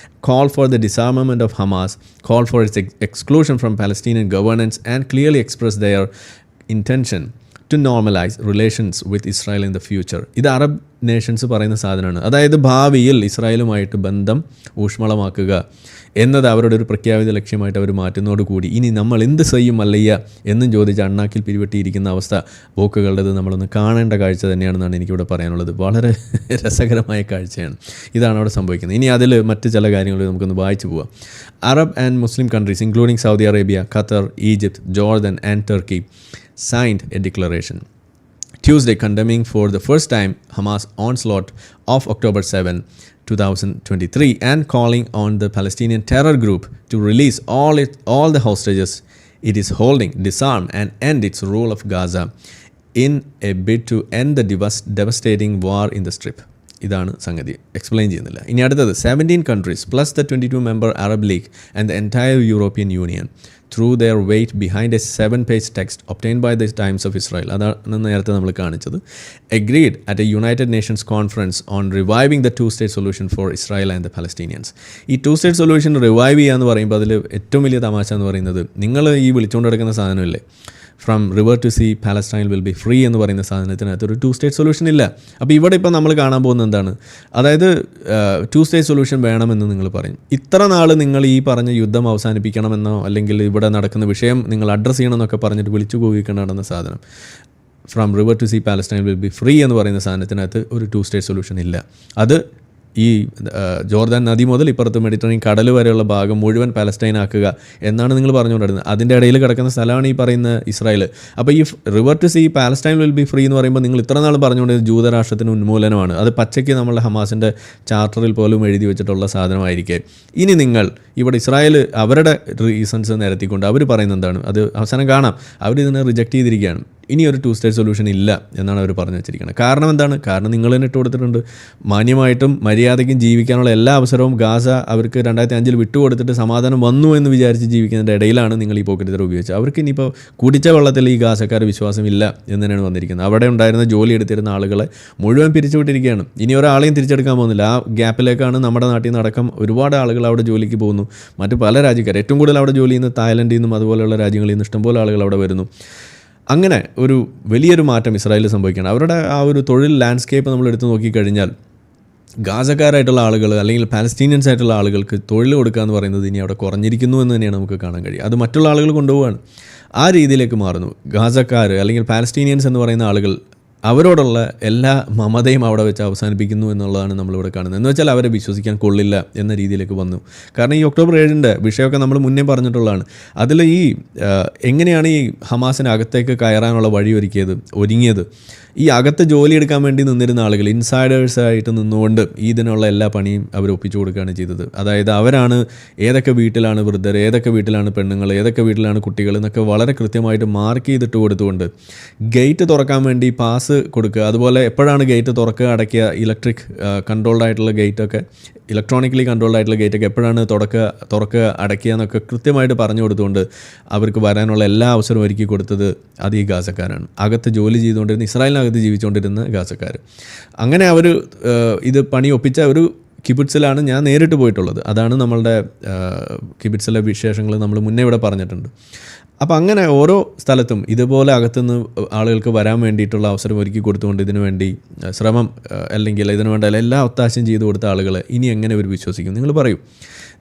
call for the disarmament of Hamas, call for its exclusion from Palestinian governance, and clearly express their intention to normalize relations with Israel in the future. ഇത് Arab Nations പറയുന്ന സാധനമാണ്. അതായത് ഭാവിയിൽ ഇസ്രായേലുമായിട്ട് ബന്ധം ഊഷ്മളമാക്കുക എന്നത് അവരുടെ ഒരു പ്രഖ്യാപിത ലക്ഷ്യമായിട്ട് അവർ മാറ്റുന്നതോടുകൂടി ഇനി നമ്മൾ എന്ത് ചെയ്യും അല്ലയ്യ എന്നും ചോദിച്ച് അണ്ണാക്കിൽ പിരിവെട്ടിയിരിക്കുന്ന അവസ്ഥ പോക്കുകളുടേത് നമ്മളൊന്ന് കാണേണ്ട കാഴ്ച തന്നെയാണെന്നാണ് എനിക്കിവിടെ പറയാനുള്ളത്. വളരെ രസകരമായ കാഴ്ചയാണ്. ഇതാണ് അവിടെ സംഭവിക്കുന്നത്. ഇനി അതിൽ മറ്റ് ചില കാര്യങ്ങൾ നമുക്കൊന്ന് വായിച്ചു പോവാം. Arab and Muslim countries including Saudi Arabia, Qatar, Egypt, Jordan and Turkey signed a declaration Tuesday condemning for the first time Hamas onslaught of October 7, 2023 and calling on the Palestinian terror group to release all the hostages it is holding, disarm and end its rule of Gaza in a bid to end the devastating war in the Strip. ഇതാണ് സംഗതി. Explain ചെയ്യുന്നില്ല. ഇനി അടുത്തത് 17 countries plus the 22 member Arab League and the entire European Union threw their weight behind a 7-page text obtained by the Times of Israel. അതാണ് നേരത്തെ നമ്മൾ കാണിച്ചത്. Agreed at a United Nations conference on reviving the two-state solution for Israel and the Palestinians. ഈ two-state solution revive ചെയ്യുക എന്ന് പറയുമ്പോൾ അതിൽ ഏറ്റവും വലിയ തമാശ എന്ന് പറയുന്നത് നിങ്ങൾ ഈ വിളിച്ചുകൊണ്ട് നടക്കുന്ന സാധനമില്ലേ, from river to sea Palestine will be free എന്ന് പറയുന്ന സാധനത്തിനകത്ത് ഒരു 2-state സൊല്യൂഷൻ ഇല്ല. അപ്പോൾ ഇവിടെ ഇപ്പോൾ നമ്മൾ കാണാൻ പോകുന്നത് എന്താണ്? അതായത് 2-state സൊല്യൂഷൻ വേണമെന്ന് നിങ്ങൾ പറയും. ഇത്ര നാൾ നിങ്ങൾ ഈ പറഞ്ഞ യുദ്ധം അവസാനിപ്പിക്കണമെന്നോ അല്ലെങ്കിൽ ഇവിടെ നടക്കുന്ന വിഷയം നിങ്ങൾ അഡ്രസ്സ് ചെയ്യണമെന്നൊക്കെ പറഞ്ഞിട്ട് വിളിച്ചു കൂവിക്കൊണ്ട് നടന്ന സാധനം from river to sea Palestine will be free എന്ന് പറയുന്ന സാധനത്തിനകത്ത് ഒരു 2-state സൊല്യൂഷൻ ഇല്ല. അത് ഈ ജോർദാൻ നദി മുതൽ ഇപ്പുറത്ത് മെഡിറ്ററേനിയൻ കടൽ വരെയുള്ള ഭാഗം മുഴുവൻ പാലസ്റ്റൈൻ ആക്കുക എന്നാണ് നിങ്ങൾ പറഞ്ഞുകൊണ്ടിരുന്നത്. അതിൻ്റെ ഇടയിൽ കിടക്കുന്ന സ്ഥലമാണ് ഈ പറയുന്ന ഇസ്രായേൽ. അപ്പോൾ ഈ river to sea Palestine will be free എന്ന് പറയുമ്പോൾ നിങ്ങൾ ഇത്ര നാൾ പറഞ്ഞുകൊണ്ടിരുന്നത് ജൂതരാഷ്ട്രത്തിന് ഉന്മൂലനമാണ്. അത് പച്ചയ്ക്ക് നമ്മളുടെ ഹമാസിൻ്റെ ചാർട്ടറിൽ പോലും എഴുതി വെച്ചിട്ടുള്ള സാധനമായിരിക്കെ ഇനി നിങ്ങൾ ഇവിടെ ഇസ്രായേൽ അവരുടെ റീസൺസ് നിരത്തിക്കൊണ്ട് അവർ പറയുന്നത് എന്താണ്? അത് അവസാനം കാണാം, അവരിതിനെ റിജക്റ്റ് ചെയ്തിരിക്കുകയാണ്. ഇനി ഒരു 2 സ്റ്റേറ്റ് സൊല്യൂഷൻ ഇല്ല എന്നാണ് അവർ പറഞ്ഞു വെച്ചിരിക്കുന്നത്. കാരണം എന്താണ്? കാരണം നിങ്ങൾ തന്നെ ഇട്ട് കൊടുത്തിട്ടുണ്ട്. മാന്യമായിട്ടും മര്യാദയ്ക്കും ജീവിക്കാനുള്ള എല്ലാ അവസരവും ഗാസ അവർക്ക് 2005 വിട്ടുകൊടുത്തിട്ട് സമാധാനം വന്നു എന്ന് വിചാരിച്ച് ജീവിക്കുന്നതിൻ്റെ ഇടയിലാണ് നിങ്ങൾ ഈ പോക്കറ്റ് ഉപയോഗിച്ചത്. അവർക്ക് ഇനിയിപ്പോൾ കുടിച്ച വെള്ളത്തിൽ ഈ ഗാസക്കാർ വിശ്വാസമില്ല എന്ന് തന്നെയാണ് വന്നിരിക്കുന്നത്. അവിടെ ഉണ്ടായിരുന്ന ജോലി എടുത്തിരുന്ന ആളുകളെ മുഴുവൻ പിരിച്ചുവിട്ടിരിക്കുകയാണ്. ഇനി ഒരാളെയും തിരിച്ചെടുക്കാൻ പോകുന്നില്ല. ആ ഗ്യാപ്പിലേക്കാണ് നമ്മുടെ നാട്ടിൽ നിന്ന് അടക്കം ഒരുപാട് ആളുകൾ അവിടെ ജോലിക്ക് പോകുന്നു. മറ്റു പല രാജ്യക്കാർ, ഏറ്റവും കൂടുതൽ അവിടെ ജോലി ചെയ്യുന്ന തായ്ലൻഡിൽ നിന്നും അതുപോലെയുള്ള രാജ്യങ്ങളിൽ നിന്ന് ഇഷ്ടംപോലെ ആളുകൾ അവിടെ വരുന്നു. അങ്ങനെ ഒരു വലിയൊരു മാറ്റം ഇസ്രായേലിൽ സംഭവിക്കുകയാണ്. അവരുടെ ആ ഒരു തൊഴിൽ ലാൻഡ്സ്കേപ്പ് നമ്മൾ എടുത്തു നോക്കിക്കഴിഞ്ഞാൽ ഗാസക്കാരായിട്ടുള്ള ആളുകൾ അല്ലെങ്കിൽ പാലസ്തീനിയൻസ് ആയിട്ടുള്ള ആളുകൾക്ക് തൊഴിൽ കൊടുക്കുക എന്ന് പറയുന്നത് ഇനി അവിടെ കുറഞ്ഞിരിക്കുന്നു എന്ന് തന്നെയാണ് നമുക്ക് കാണാൻ കഴിയുക. അത് മറ്റുള്ള ആളുകൾ കൊണ്ടുപോവുകയാണ്. ആ രീതിയിലേക്ക് മാറുന്നു. ഗാസക്കാർ അല്ലെങ്കിൽ പാലസ്തീനിയൻസ് എന്ന് പറയുന്ന ആളുകൾ അവരോടുള്ള എല്ലാ മമതയും അവിടെ വെച്ച് അവസാനിപ്പിക്കുന്നു എന്നുള്ളതാണ് നമ്മളിവിടെ കാണുന്നത്. എന്ന് വെച്ചാൽ അവരെ വിശ്വസിക്കാൻ കൊള്ളില്ല എന്ന രീതിയിലേക്ക് വന്നു. കാരണം ഈ ഒക്ടോബർ 7 വിഷയമൊക്കെ നമ്മൾ മുന്നേ പറഞ്ഞിട്ടുള്ളതാണ്. അതിൽ ഈ എങ്ങനെയാണ് ഈ ഹമാസിനകത്തേക്ക് കയറാനുള്ള വഴി ഒരുങ്ങിയത്. ഈ അകത്ത് ജോലി എടുക്കാൻ വേണ്ടി നിന്നിരുന്ന ആളുകൾ ഇൻസൈഡേഴ്സായിട്ട് നിന്നുകൊണ്ട് ഇതിനുള്ള എല്ലാ പണിയും അവർ ഒപ്പിച്ചു കൊടുക്കുകയാണ് ചെയ്തത്. അതായത് അവരാണ് ഏതൊക്കെ വീട്ടിലാണ് വൃദ്ധർ, ഏതൊക്കെ വീട്ടിലാണ് പെണ്ണുങ്ങൾ, ഏതൊക്കെ വീട്ടിലാണ് കുട്ടികൾ എന്നൊക്കെ വളരെ കൃത്യമായിട്ട് മാർക്ക് ചെയ്തിട്ട് കൊടുത്തുകൊണ്ട് ഗേറ്റ് തുറക്കാൻ വേണ്ടി പാസ് കൊടുക്കുക. അതുപോലെ എപ്പോഴാണ് ഗേറ്റ് തുറക്കുക അടയ്ക്കുക, ഇലക്ട്രിക് കൺട്രോൾഡ് ആയിട്ടുള്ള ഗേറ്റൊക്കെ, ഇലക്ട്രോണിക്കലി കൺട്രോൾഡ് ആയിട്ടുള്ള ഗേറ്റൊക്കെ എപ്പോഴാണ് തുറക്കുക അടയ്ക്കുക എന്നൊക്കെ കൃത്യമായിട്ട് പറഞ്ഞു കൊടുത്തുകൊണ്ട് അവർക്ക് വരാനുള്ള എല്ലാ അവസരവും ഒരുക്കി കൊടുത്തത് അത് ഈ ഗാസക്കാരാണ്. അകത്ത് ജോലി ചെയ്തുകൊണ്ടിരുന്ന, ഇസ്രായേലിനകത്ത് ജീവിച്ചുകൊണ്ടിരുന്ന ഗാസക്കാർ. അങ്ങനെ അവർ ഇത് പണി ഒപ്പിച്ച ഒരു കിബുട്സിലാണ് ഞാൻ നേരിട്ട് പോയിട്ടുള്ളത്. അതാണ് നമ്മളുടെ കിബുട്സിലെ വിശേഷങ്ങൾ നമ്മൾ മുന്നേ ഇവിടെ പറഞ്ഞിട്ടുണ്ട്. അപ്പോൾ അങ്ങനെ ഓരോ സ്ഥലത്തും ഇതുപോലെ അകത്തുനിന്ന് ആളുകൾക്ക് വരാൻ വേണ്ടിയിട്ടുള്ള അവസരം ഒരുക്കി കൊടുത്തുകൊണ്ട് ഇതിനു വേണ്ടി ശ്രമം അല്ലെങ്കിൽ ഇതിനു വേണ്ട എല്ലാ ഒത്താശയും ചെയ്തു കൊടുത്ത ആളുകളെ ഇനി എങ്ങനെ അവർ വിശ്വസിക്കും? നിങ്ങൾ പറയൂ.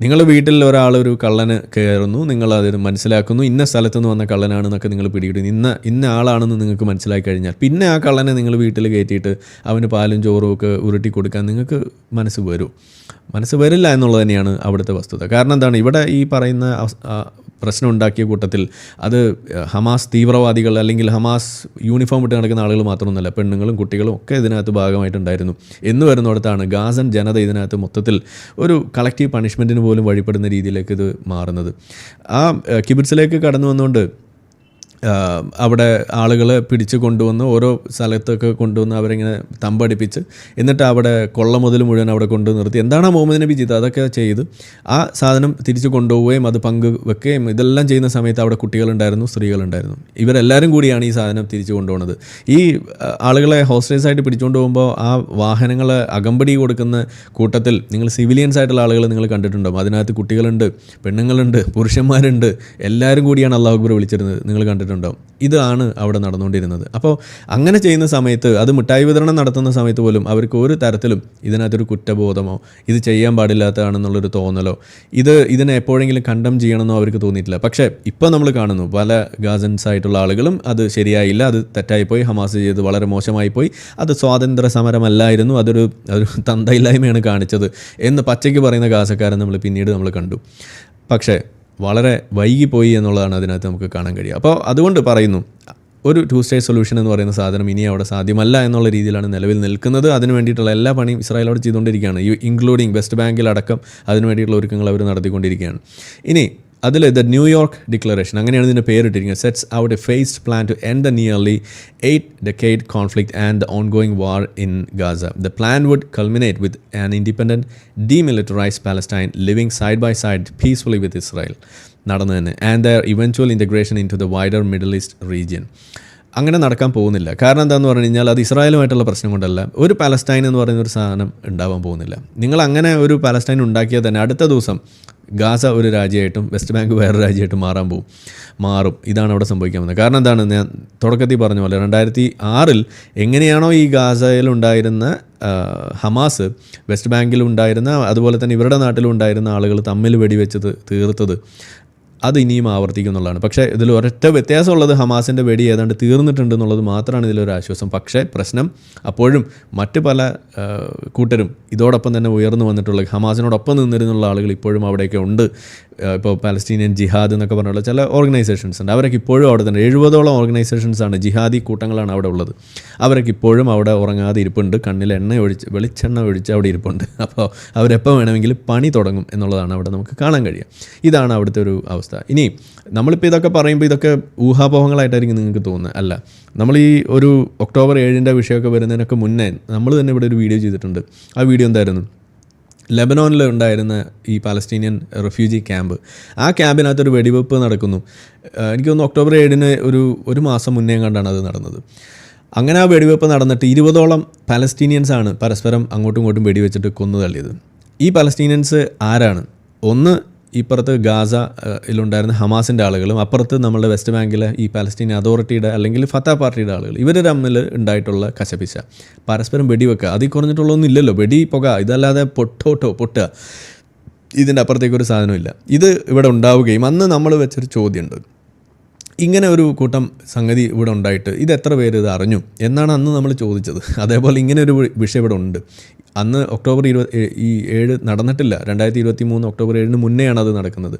നിങ്ങൾ വീട്ടിൽ ഒരു കള്ളന് കയറുന്നു, നിങ്ങൾ അത് മനസ്സിലാക്കുന്നു, ഇന്ന സ്ഥലത്തുനിന്ന് വന്ന കള്ളനാണെന്നൊക്കെ നിങ്ങൾ പിടികിട്ടുന്നു, ഇന്ന ആളാണെന്ന് നിങ്ങൾക്ക് മനസ്സിലാക്കി കഴിഞ്ഞാൽ പിന്നെ ആ കള്ളനെ നിങ്ങൾ വീട്ടിൽ കയറ്റിയിട്ട് അവന് പാലും ചോറും ഒക്കെ ഉരുട്ടി കൊടുക്കാൻ നിങ്ങൾക്ക് മനസ്സ് വരില്ല എന്നുള്ളത് തന്നെയാണ് അവിടുത്തെ വസ്തുത. കാരണം എന്താണ്? ഇവിടെ ഈ പറയുന്ന പ്രശ്നം ഉണ്ടാക്കിയ കൂട്ടത്തിൽ അത് ഹമാസ് തീവ്രവാദികൾ അല്ലെങ്കിൽ ഹമാസ് യൂണിഫോം ഇട്ട് നടക്കുന്ന ആളുകൾ മാത്രമൊന്നുമല്ല, പെണ്ണുങ്ങളും കുട്ടികളും ഒക്കെ ഇതിനകത്ത് ഭാഗമായിട്ടുണ്ടായിരുന്നു എന്ന് വരുന്നിടത്താണ് ഗാസൻ ജനത ഇതിനകത്ത് മൊത്തത്തിൽ ഒരു കളക്റ്റീവ് പണിഷ്മെൻറ്റിന് പോലും വഴിപ്പെടുന്ന രീതിയിലേക്ക് ഇത് മാറുന്നത്. ആ കിബുട്സിലേക്ക് കടന്നു വന്നുകൊണ്ട് അവിടെ ആളുകളെ പിടിച്ച് കൊണ്ടുവന്ന് ഓരോ സ്ഥലത്തൊക്കെ കൊണ്ടുവന്ന് അവരിങ്ങനെ തമ്പടിപ്പിച്ച് എന്നിട്ട് അവിടെ കൊള്ള മുതൽ മുഴുവൻ അവിടെ കൊണ്ടു നിർത്തി എന്താണ് മുഹമ്മദ് നബി ചെയ്തത് അതൊക്കെ ചെയ്ത് ആ സാധനം തിരിച്ചു കൊണ്ടുപോവുകയും അത് പങ്കുവെക്കുകയും ഇതെല്ലാം ചെയ്യുന്ന സമയത്ത് അവിടെ കുട്ടികളുണ്ടായിരുന്നു, സ്ത്രീകളുണ്ടായിരുന്നു. ഇവരെല്ലാവരും കൂടിയാണ് ഈ സാധനം തിരിച്ചു കൊണ്ടുപോകുന്നത്. ഈ ആളുകളെ ഹോസ്റ്റേഴ്സായിട്ട് പിടിച്ചുകൊണ്ട് പോകുമ്പോൾ ആ വാഹനങ്ങളെ അകമ്പടി കൊടുക്കുന്ന കൂട്ടത്തിൽ നിങ്ങൾ സിവിലിയൻസ് ആയിട്ടുള്ള ആളുകൾ നിങ്ങൾ കണ്ടിട്ടുണ്ടാകും. അതിനകത്ത് കുട്ടികളുണ്ട്, പെണ്ണുങ്ങളുണ്ട്, പുരുഷന്മാരുണ്ട്, എല്ലാവരും കൂടിയാണ് അല്ലാഹു അക്ബർ വിളിച്ചിരുന്നത്. നിങ്ങൾ കണ്ടിട്ടുണ്ടാവും. ഇതാണ് അവിടെ നടന്നുകൊണ്ടിരുന്നത്. അപ്പോൾ അങ്ങനെ ചെയ്യുന്ന സമയത്ത് അത് മിഠായി വിതരണം നടത്തുന്ന സമയത്ത് പോലും അവർക്ക് ഒരു തരത്തിലും ഇതിനകത്തൊരു കുറ്റബോധമോ ഇത് ചെയ്യാൻ പാടില്ലാത്തതാണെന്നുള്ളൊരു തോന്നലോ ഇതിനെ എപ്പോഴെങ്കിലും കണ്ടം ചെയ്യണമെന്നോ അവർക്ക് തോന്നിയിട്ടില്ല. പക്ഷേ ഇപ്പോൾ നമ്മൾ കാണുന്നു പല ഗാസൻസ് ആയിട്ടുള്ള ആളുകളും അത് ശരിയായില്ല, അത് തെറ്റായിപ്പോയി, ഹമാസ് ചെയ്ത് വളരെ മോശമായിപ്പോയി, അത് സ്വാതന്ത്ര്യ സമരമല്ലായിരുന്നു, അതൊരു തന്തയില്ലായ്മയാണ് കാണിച്ചത് എന്ന് പച്ചയ്ക്ക് പറയുന്ന ഗാസക്കാരൻ പിന്നീട് നമ്മൾ കണ്ടു. പക്ഷേ വളരെ വൈകിപ്പോയി എന്നുള്ളതാണ് അതിനകത്ത് നമുക്ക് കാണാൻ കഴിയുക. അപ്പോൾ അതുകൊണ്ട് പറയുന്നു ഒരു 2 സ്റ്റേറ്റ് സൊല്യൂഷൻ എന്ന് പറയുന്ന സാധനം ഇനി അവിടെ സാധ്യമല്ല എന്നുള്ള രീതിയിലാണ് നിലവിൽ നിൽക്കുന്നത്. അതിന് വേണ്ടിയിട്ടുള്ള എല്ലാ പണിയും ഇസ്രായേൽ അവിടെ ചെയ്തുകൊണ്ടിരിക്കുകയാണ്, ഇൻക്ലൂഡിങ് വെസ്റ്റ് ബാങ്കിലടക്കം അതിന് വേണ്ടിയിട്ടുള്ള ഒരുക്കങ്ങൾ അവർ നടത്തിക്കൊണ്ടിരിക്കുകയാണ്. ഇനി അതിൽ ദ ന്യൂയോർക്ക് ഡിക്ലറേഷൻ അങ്ങനെയാണ് ഇതിൻ്റെ പേരിട്ടിരിക്കുന്നത്. Sets out a phased plan to end the nearly 8-decade conflict and the ongoing war in Gaza. The plan would culminate with an independent, demilitarized Palestine living side by side peacefully with Israel. നടന്നു തന്നെ and their eventual integration into the wider Middle East region. അങ്ങനെ നടക്കാൻ പോകുന്നില്ല. കാരണം എന്താണെന്ന് പറഞ്ഞു കഴിഞ്ഞാൽ അത് ഇസ്രായേലുമായിട്ടുള്ള പ്രശ്നം കൊണ്ടല്ല, ഒരു പാലസ്റ്റൈൻ എന്ന് പറയുന്ന ഒരു സാധനം ഉണ്ടാവാൻ പോകുന്നില്ല. നിങ്ങൾ അങ്ങനെ ഒരു പാലസ്റ്റൈൻ ഉണ്ടാക്കിയാൽ തന്നെ അടുത്ത ദിവസം ഗാസ ഒരു രാജ്യമായിട്ടും വെസ്റ്റ് ബാങ്ക് വേറൊരു രാജ്യമായിട്ടും മാറും. ഇതാണ് അവിടെ സംഭവിക്കാൻ പോകുന്നത്. കാരണം എന്താണ്, ഞാൻ തുടക്കത്തിൽ പറഞ്ഞ പോലെ 2006 എങ്ങനെയാണോ ഈ ഗാസയിലുണ്ടായിരുന്ന ഹമാസ് വെസ്റ്റ് ബാങ്കിലുണ്ടായിരുന്ന അതുപോലെ തന്നെ ഇവരുടെ നാട്ടിലുണ്ടായിരുന്ന ആളുകൾ തമ്മിൽ വെടിവെച്ചത് തീർത്തത് അത് ഇനിയും ആവർത്തിക്കും എന്നുള്ളതാണ്. പക്ഷേ ഇതിൽ ഒരൊറ്റ വ്യത്യാസമുള്ളത് ഹമാസിൻ്റെ വെടി ഏതാണ്ട് തീർന്നിട്ടുണ്ട് എന്നുള്ളത് മാത്രമാണ് ഇതിലൊരു ആശ്വാസം. പക്ഷേ പ്രശ്നം അപ്പോഴും മറ്റ് പല കൂട്ടരും ഇതോടൊപ്പം തന്നെ ഉയർന്നു വന്നിട്ടുള്ള ഹമാസിനോടൊപ്പം നിന്നിരുന്നുള്ള ആളുകൾ ഇപ്പോഴും അവിടെയൊക്കെ ഉണ്ട്. ഇപ്പോൾ പാലസ്തീനിയൻ ജിഹാദ് എന്നൊക്കെ പറഞ്ഞുള്ള ചില ഓർഗനൈസേഷൻസ് ഉണ്ട്. അവരൊക്കെ ഇപ്പോഴും അവിടെ തന്നെ 70ഓളം ഓർഗനൈസേഷൻസാണ്, ജിഹാദി കൂട്ടങ്ങളാണ് അവിടെ ഉള്ളത്. അവരൊക്കെ ഇപ്പോഴും അവിടെ ഉറങ്ങാതെ ഇരിപ്പുണ്ട്, കണ്ണിൽ വെളിച്ചെണ്ണ ഒഴിച്ച് അവിടെ ഇരിപ്പുണ്ട്. അപ്പോൾ അവരെപ്പോൾ വേണമെങ്കിലും പണി തുടങ്ങും എന്നുള്ളതാണ് അവിടെ നമുക്ക് കാണാൻ കഴിയുക. ഇതാണ് അവിടുത്തെ ഒരു അവസ്ഥ. ഇനി നമ്മളിപ്പോൾ ഇതൊക്കെ പറയുമ്പോൾ ഇതൊക്കെ ഊഹാപോഹങ്ങളായിട്ടായിരിക്കും നിങ്ങൾക്ക് തോന്നുന്നത്. അല്ല, നമ്മൾ ഈ ഒരു ഒക്ടോബർ 7 വിഷയമൊക്കെ വരുന്നതിനൊക്കെ മുന്നേ നമ്മൾ തന്നെ ഇവിടെ ഒരു വീഡിയോ ചെയ്തിട്ടുണ്ട്. ആ വീഡിയോ എന്തായിരുന്നു? ലെബനോനിൽ ഉണ്ടായിരുന്ന ഈ പാലസ്തീനിയൻ റെഫ്യൂജി ക്യാമ്പ്, ആ ക്യാമ്പിനകത്തൊരു വെടിവെപ്പ് നടക്കുന്നു. എനിക്ക് തോന്നുന്നു ഒക്ടോബർ 7 ഒരു മാസം മുന്നേ കണ്ടാണ് അത് നടന്നത്. അങ്ങനെ ആ വെടിവെപ്പ് നടന്നിട്ട് 20ഓളം പാലസ്തീനിയൻസാണ് പരസ്പരം അങ്ങോട്ടും ഇങ്ങോട്ടും വെടിവെച്ചിട്ട് കൊന്നു തള്ളിയത്. ഈ പാലസ്തീനിയൻസ് ആരാണ്? ഒന്ന് ഇപ്പുറത്ത് ഗാസയിലുണ്ടായിരുന്ന ഹമാസിൻ്റെ ആളുകളും അപ്പുറത്ത് നമ്മുടെ വെസ്റ്റ് ബാങ്കിലെ ഈ പാലസ്തീൻ അതോറിറ്റിയുടെ അല്ലെങ്കിൽ ഫത്താ പാർട്ടിയുടെ ആളുകൾ, ഇവർ തമ്മിൽ ഉണ്ടായിട്ടുള്ള കശപിശ, പരസ്പരം വെടിവെക്കുക. അതിൽ കുറഞ്ഞിട്ടുള്ളതൊന്നും ഇല്ലല്ലോ, വെടി പുക, ഇതല്ലാതെ പൊട്ടുക, ഇതിൻ്റെ അപ്പുറത്തേക്കൊരു സാധനമില്ല. ഇത് ഇവിടെ ഉണ്ടാവുകയും അന്ന് നമ്മൾ വെച്ചൊരു ചോദ്യമുണ്ട്, ഇങ്ങനെ ഒരു കൂട്ടം സംഗതി ഇവിടെ ഉണ്ടായിട്ട് ഇത് എത്ര പേര് ഇത് അറിഞ്ഞു എന്നാണ് അന്ന് നമ്മൾ ചോദിച്ചത്. അതേപോലെ ഇങ്ങനെ ഒരു വിഷയം ഇവിടെ ഉണ്ട്. അന്ന് ഒക്ടോബർ 7 നടന്നിട്ടില്ല, 2023 ഒക്ടോബർ 7 മുന്നെയാണ് അത് നടക്കുന്നത്.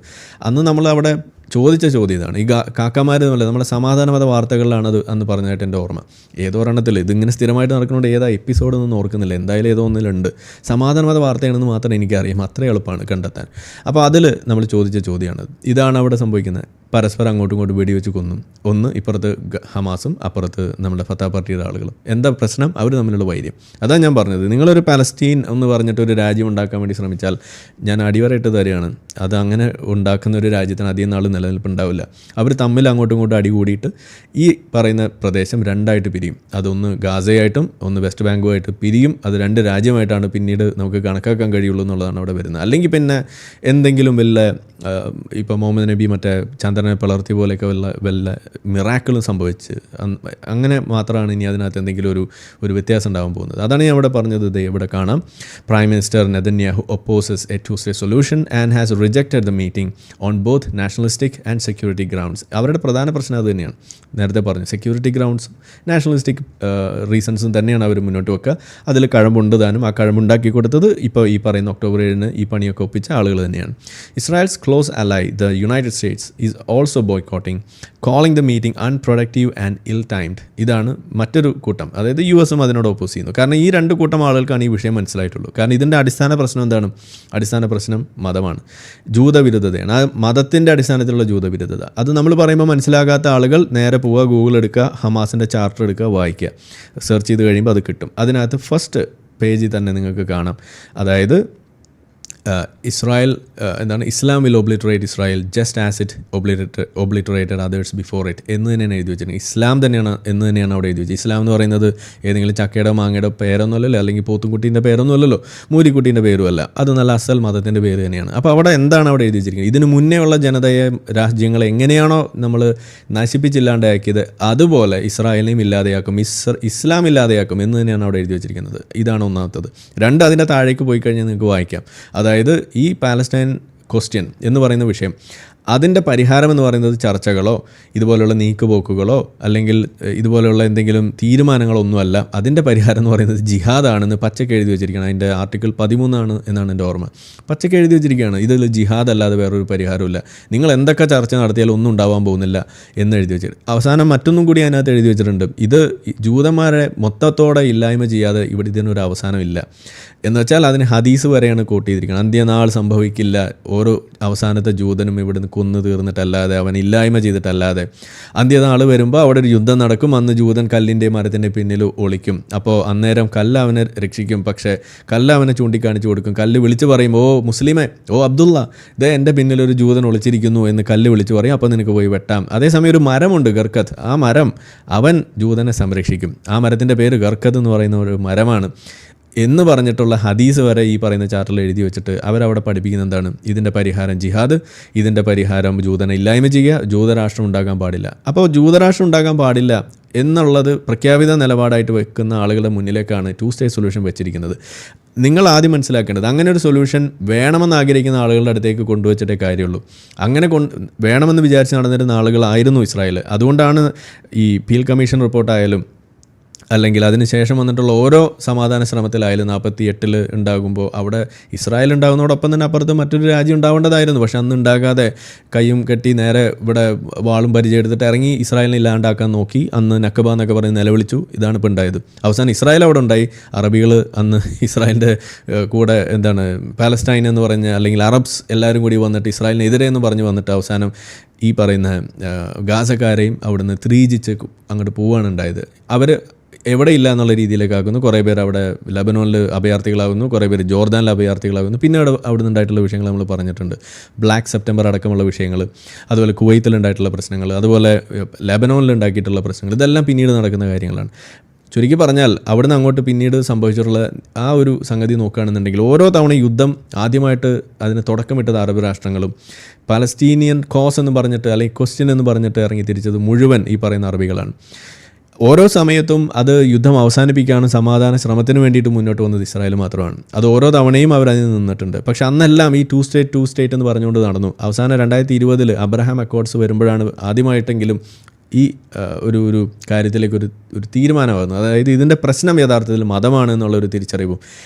അന്ന് നമ്മൾ അവിടെ ചോദിച്ച ചോദ്യം ഇതാണ്. ഈ കാക്കമാരെന്നല്ല, നമ്മുടെ സമാധാനവാദ വാർത്തകളിലാണ് അത് അന്ന് പറഞ്ഞതായിട്ട് എൻ്റെ ഓർമ്മ. ഏതോ ഒരെണ്ണത്തിൽ ഇതിങ്ങനെ സ്ഥിരമായിട്ട് നടക്കുന്നുണ്ട്, ഏതാ എപ്പിസോഡൊന്നും ഓർക്കുന്നില്ല, എന്തായാലും ഏതോ ഒന്നിലുണ്ട്. സമാധാനവാദ വാർത്തയാണെന്ന് മാത്രം എനിക്കറിയാം, അത്ര എളുപ്പമാണ് കണ്ടെത്താൻ. അപ്പോൾ അതിൽ നമ്മൾ ചോദിച്ച ചോദ്യമാണ് ഇതാണ് അവിടെ സംഭവിക്കുന്നത്. പരസ്പരം അങ്ങോട്ടും ഇങ്ങോട്ടും വെടിവെച്ച് കൊന്നും. ഒന്ന് ഇപ്പുറത്ത് ഹമാസും അപ്പുറത്ത് നമ്മുടെ ഫത്താ പാർട്ടിയുടെ ആളുകളും. എന്താ പ്രശ്നം? അവർ തമ്മിലുള്ള വൈര്യം. അതാണ് ഞാൻ പറഞ്ഞത്. നിങ്ങളൊരു പാലസ്തീൻ എന്ന് പറഞ്ഞിട്ട് ഒരു രാജ്യം ഉണ്ടാക്കാൻ വേണ്ടി ശ്രമിച്ചാൽ ഞാൻ അടിവരയിട്ട് തരികയാണ്, അത് അങ്ങനെ ഉണ്ടാക്കുന്ന ഒരു രാജ്യത്തിന് അധികം നാൾ നിലനിൽപ്പുണ്ടാവില്ല. അവർ തമ്മിൽ അങ്ങോട്ടും ഇങ്ങോട്ടും അടി കൂടിയിട്ട് ഈ പറയുന്ന പ്രദേശം രണ്ടായിട്ട് പിരിയും. അതൊന്ന് ഗാസയായിട്ടും ഒന്ന് വെസ്റ്റ് ബാങ്കുമായിട്ട് പിരിയും. അത് രണ്ട് രാജ്യമായിട്ടാണ് പിന്നീട് നമുക്ക് കണക്കാക്കാൻ കഴിയുള്ളൂ എന്നുള്ളതാണ് അവിടെ വരുന്നത്. അല്ലെങ്കിൽ പിന്നെ എന്തെങ്കിലും വല്ല ഇപ്പോൾ മുഹമ്മദ് നബി മറ്റേ ചന്ദ്രനെ പിളർത്തി പോലെയൊക്കെ വല്ല മിറാക്കിളും സംഭവിച്ച് അങ്ങനെ മാത്രമാണ് ഇനി അതിനകത്ത് എന്തെങ്കിലും ഒരു വ്യത്യാസം ഉണ്ടാകാൻ പോകുന്നത്. അതാണ് ഞാൻ ഇവിടെ പറഞ്ഞത്. ഇത് ഇവിടെ കാണാം. Prime minister Netanyahu opposes a two-state solution and has rejected the meeting on both nationalistic and security grounds. അവരുടെ പ്രധാന പ്രശ്നം അത് തന്നെയാണ്. നേരത്തെ പറഞ്ഞു, സെക്യൂരിറ്റി ഗ്രൗണ്ട്സും നാഷണലിസ്റ്റിക് റീസൺസും തന്നെയാണ് അവർ മുന്നോട്ട് വെക്കുക. അതിൽ കഴമ്പുണ്ട് താനും. ആ കഴമ്പുണ്ടാക്കി കൊടുത്തത് ഇപ്പോൾ ഈ പറയുന്ന ഒക്ടോബർ 7 ഈ പണിയൊക്കെ ഒപ്പിച്ച ആളുകൾ തന്നെയാണ്. Israel's close ally, the United States, is also boycotting, calling the meeting unproductive and ill-timed. ഇതാണ് മറ്റൊരു കൂട്ടം, അതായത് US-ഉം അതിനോട് ഓപ്പോസ് ചെയ്യുന്നു. കാരണം ഈ രണ്ട് കൂട്ടം ആളുകൾക്കാണ് ഈ വിഷയം മനസ്സിലായിട്ടുള്ളൂ. കാരണം ഇതിൻ്റെ അടിസ്ഥാന പ്രശ്നം എന്താണ്? അടിസ്ഥാന പ്രശ്നം മതമാണ്, ജൂതവിരുദ്ധതയാണ്. ആ മതത്തിൻ്റെ അടിസ്ഥാനത്തിലുള്ള ജൂതവിരുദ്ധത. അത് നമ്മൾ പറയുമ്പോൾ മനസ്സിലാകാത്ത ആളുകൾ നേരെ പോവുക, ഗൂഗിൾ എടുക്കുക, ഹമാസിൻ്റെ ചാർട്ടർ എടുക്കുക, വായിക്കുക, സെർച്ച് ചെയ്ത് കഴിയുമ്പോൾ അത് കിട്ടും. അതിനകത്ത് ഫസ്റ്റ് പേജിൽ തന്നെ നിങ്ങൾക്ക് കാണാം. അതായത് ഇസ്രായേൽ എന്താണ്, Islam will obliterate Israel just as it obliterated others before it എന്ന് തന്നെയാണ് എഴുതി വെച്ചിട്ടുണ്ട്. ഇസ്ലാം തന്നെയാണ് എന്ന് തന്നെയാണ് അവിടെ എഴുതി വെച്ചത്. ഇസ്ലാം എന്ന് പറയുന്നത് ഏതെങ്കിലും ചക്കയുടെ മാങ്ങയുടെ പേരൊന്നുമല്ലല്ലോ, അല്ലെങ്കിൽ പോത്തുംകുട്ടീൻ്റെ പേരൊന്നുമല്ലല്ലോ, മൂരിക്കുട്ടീൻ്റെ പേരുമല്ല. അത് നല്ല അസൽ മതത്തിൻ്റെ പേര് തന്നെയാണ്. അപ്പോൾ അവിടെ എന്താണ് അവിടെ എഴുതി വെച്ചിരിക്കുന്നത്? ഇതിന് മുന്നേ ഉള്ള ജനതയെ, രാജ്യങ്ങളെ എങ്ങനെയാണോ നമ്മൾ നശിപ്പിച്ചില്ലാണ്ടാക്കിയത് അതുപോലെ ഇസ്രായേലിനെയും ഇല്ലാതെയാക്കും, ഇസ്ലാം ഇല്ലാതെയാക്കും എന്ന് തന്നെയാണ് അവിടെ എഴുതി വെച്ചിരിക്കുന്നത്. ഇതാണ് ഒന്നാമത്തത്. രണ്ട്, അതിൻ്റെ താഴേക്ക് പോയി കഴിഞ്ഞാൽ നിങ്ങൾക്ക് വായിക്കാം. അതായത് ഈ പാലസ്റ്റൈൻ ക്വസ്റ്റ്യൻ എന്ന് പറയുന്ന വിഷയം, അതിൻ്റെ പരിഹാരം എന്ന് പറയുന്നത് ചർച്ചകളോ ഇതുപോലെയുള്ള നീക്കുപോക്കുകളോ അല്ലെങ്കിൽ ഇതുപോലെയുള്ള എന്തെങ്കിലും തീരുമാനങ്ങളൊന്നുമല്ല. അതിൻ്റെ പരിഹാരം എന്ന് പറയുന്നത് ജിഹാദാണെന്ന് പച്ചയ്ക്ക് എഴുതി വെച്ചിരിക്കുകയാണ്. അതിൻ്റെ ആർട്ടിക്കിൾ 13 എന്നാണ് എൻ്റെ ഓർമ്മ. പച്ചയ്ക്ക് എഴുതി വെച്ചിരിക്കുകയാണ്. ഇതിൽ ജിഹാദ് അല്ലാതെ വേറൊരു പരിഹാരമില്ല. നിങ്ങൾ എന്തൊക്കെ ചർച്ച നടത്തിയാലും ഒന്നും ഉണ്ടാവാൻ പോകുന്നില്ല എന്ന് എഴുതി വെച്ചിട്ട് അവസാനം മറ്റൊന്നും കൂടി അതിനകത്ത് എഴുതി വെച്ചിട്ടുണ്ട്. ഇത് ജൂതന്മാരെ മൊത്തത്തോടെ ഇല്ലായ്മ ചെയ്യാതെ ഇവിടെ ഇതിനൊരു അവസാനമില്ല എന്ന് വെച്ചാൽ അതിന് ഹദീസ് വരെയാണ് കോട്ട് ചെയ്തിരിക്കുന്നത്. അന്ത്യനാൾ സംഭവിക്കില്ല, ഓരോ അവസാനത്തെ ജൂതനും ഇവിടുന്ന് കൊന്നു തീർന്നിട്ടല്ലാതെ, അവൻ ഇല്ലായ്മ ചെയ്തിട്ടല്ലാതെ. അന്ത്യനാൾ വരുമ്പോൾ അവിടെ ഒരു യുദ്ധം നടക്കും. അന്ന് ജൂതൻ കല്ലിൻ്റെ മരത്തിൻ്റെ പിന്നിൽ ഒളിക്കും. അപ്പോൾ അന്നേരം കല്ല് അവനെ രക്ഷിക്കും. പക്ഷേ കല്ല് അവനെ ചൂണ്ടിക്കാണിച്ചു കൊടുക്കും. കല്ല് വിളിച്ച് പറയും, ഓ മുസ്ലിമേ, ഓ അബ്ദുള്ള, ഇതേ എൻ്റെ പിന്നിലൊരു ജൂതൻ ഒളിച്ചിരിക്കുന്നു എന്ന് കല്ല് വിളിച്ച് പറയും. അപ്പോൾ നിനക്ക് പോയി വെട്ടാം. അതേസമയം ഒരു മരമുണ്ട്, ഗർക്കത്ത്. ആ മരം അവൻ ജൂതനെ സംരക്ഷിക്കും. ആ മരത്തിൻ്റെ പേര് ഗർക്കത്ത് എന്ന് പറയുന്ന ഒരു മരമാണ് എന്ന് പറഞ്ഞിട്ടുള്ള ഹദീസ് വരെ ഈ പറയുന്ന ചാർട്ടിൽ എഴുതി വെച്ചിട്ട് അവരവിടെ പഠിപ്പിക്കുന്ന എന്താണ്? ഇതിൻ്റെ പരിഹാരം ജിഹാദ്, ഇതിൻ്റെ പരിഹാരം ജൂതനെ ഇല്ലായ്മ ചെയ്യുക, ജൂതരാഷ്ട്രം ഉണ്ടാകാൻ പാടില്ല. അപ്പോൾ ജൂതരാഷ്ട്രം ഉണ്ടാകാൻ പാടില്ല എന്നുള്ളത് പ്രഖ്യാപിത നിലപാടായിട്ട് വെക്കുന്ന ആളുകളുടെ മുന്നിലേക്കാണ് ടു സ്റ്റേറ്റ് സൊല്യൂഷൻ വെച്ചിരിക്കുന്നത്. നിങ്ങൾ ആദ്യം മനസ്സിലാക്കേണ്ടത്, അങ്ങനെ ഒരു സൊല്യൂഷൻ വേണമെന്ന് ആഗ്രഹിക്കുന്ന ആളുകളുടെ അടുത്തേക്ക് കൊണ്ടുവച്ചിട്ടേ കാര്യമുള്ളൂ. അങ്ങനെ വേണമെന്ന് വിചാരിച്ച് നടന്നിരുന്ന ആളുകളായിരുന്നു ഇസ്രായേൽ. അതുകൊണ്ടാണ് ഈ പീൽ കമ്മീഷൻ റിപ്പോർട്ടായാലും അല്ലെങ്കിൽ അതിനുശേഷം വന്നിട്ടുള്ള ഓരോ സമാധാന ശ്രമത്തിലായാലും 48-ൽ ഉണ്ടാകുമ്പോൾ അവിടെ ഇസ്രായേൽ ഉണ്ടാകുന്നതോടൊപ്പം തന്നെ അപ്പുറത്ത് മറ്റൊരു രാജ്യം ഉണ്ടാവേണ്ടതായിരുന്നു. പക്ഷെ അന്ന് ഉണ്ടാകാതെ കയ്യും കെട്ടി നേരെ ഇവിടെ വാളും പരിചയമെടുത്തിട്ട് ഇറങ്ങി ഇസ്രായേലിനെ ഇല്ലാണ്ടാക്കാൻ നോക്കി. അന്ന് നക്കബ എന്നൊക്കെ പറഞ്ഞ് നിലവിളിച്ചു. ഇതാണ് ഇപ്പോൾ ഉണ്ടായത്. അവസാനം ഇസ്രായേൽ അവിടെ ഉണ്ടായി. അറബികൾ അന്ന് ഇസ്രായേലിൻ്റെ കൂടെ പാലസ്റ്റൈൻ എന്ന് പറഞ്ഞ അല്ലെങ്കിൽ അറബ്സ് എല്ലാവരും കൂടി വന്നിട്ട് ഇസ്രായേലിനെതിരെ എന്ന് പറഞ്ഞ് വന്നിട്ട് അവസാനം ഈ പറയുന്ന ഗാസക്കാരെയും അവിടുന്ന് ത്രീജിച്ച് അങ്ങോട്ട് പോവുകയാണ് ഉണ്ടായത്. അവർ എവിടെ ഇല്ല എന്നുള്ള രീതിയിലേക്കാക്കുന്നു. കുറേ പേർ അവിടെ ലെബനോനിൽ അഭയാർത്ഥികളാകുന്നു, കുറേ പേര് ജോർദാനിൽ അഭയാർത്ഥികളാകുന്നു. പിന്നെ അവിടെ നിന്നുണ്ടായിട്ടുള്ള വിഷയങ്ങൾ നമ്മൾ പറഞ്ഞിട്ടുണ്ട്. ബ്ലാക്ക് സെപ്റ്റംബർ അടക്കമുള്ള വിഷയങ്ങൾ, അതുപോലെ കുവൈത്തിലുണ്ടായിട്ടുള്ള പ്രശ്നങ്ങൾ, അതുപോലെ ലെബനോനിൽ ഉണ്ടാക്കിയിട്ടുള്ള പ്രശ്നങ്ങൾ, ഇതെല്ലാം പിന്നീട് നടക്കുന്ന കാര്യങ്ങളാണ്. ചുരുക്കി പറഞ്ഞാൽ അവിടുന്ന് അങ്ങോട്ട് പിന്നീട് സംഭവിച്ചിട്ടുള്ള ആ ഒരു സംഗതി നോക്കുകയാണെന്നുണ്ടെങ്കിൽ ഓരോ തവണ യുദ്ധം ആദ്യമായിട്ട് അതിന് തുടക്കമിട്ടത് അറബ് രാഷ്ട്രങ്ങളും പാലസ്തീനിയൻ കോസ് എന്ന് പറഞ്ഞിട്ട് അല്ലെങ്കിൽ ക്വസ്റ്റ്യൻ എന്ന് പറഞ്ഞിട്ട് ഇറങ്ങി തിരിച്ചത് മുഴുവൻ ഈ പറയുന്ന അറബികളാണ്. ഓരോ സമയത്തും അത് യുദ്ധം അവസാനിപ്പിക്കാനും സമാധാന ശ്രമത്തിന് വേണ്ടിയിട്ട് മുന്നോട്ട് വന്നത് ഇസ്രായേൽ മാത്രമാണ്. അത് ഓരോ തവണയും അവരതിന് നിന്നിട്ടുണ്ട്. പക്ഷെ അന്നെല്ലാം ഈ ടു സ്റ്റേറ്റ് എന്ന് പറഞ്ഞുകൊണ്ട് നടന്നു. അവസാനം 2020 അബ്രഹാം അക്കോർഡ്സ് വരുമ്പോഴാണ് ആദ്യമായിട്ടെങ്കിലും ഈ ഒരു കാര്യത്തിലേക്ക് ഒരു തീരുമാനമാകുന്നത്. അതായത് ഇതിൻ്റെ പ്രശ്നം യഥാർത്ഥത്തിൽ മതമാണ് എന്നുള്ളൊരു തിരിച്ചറിവും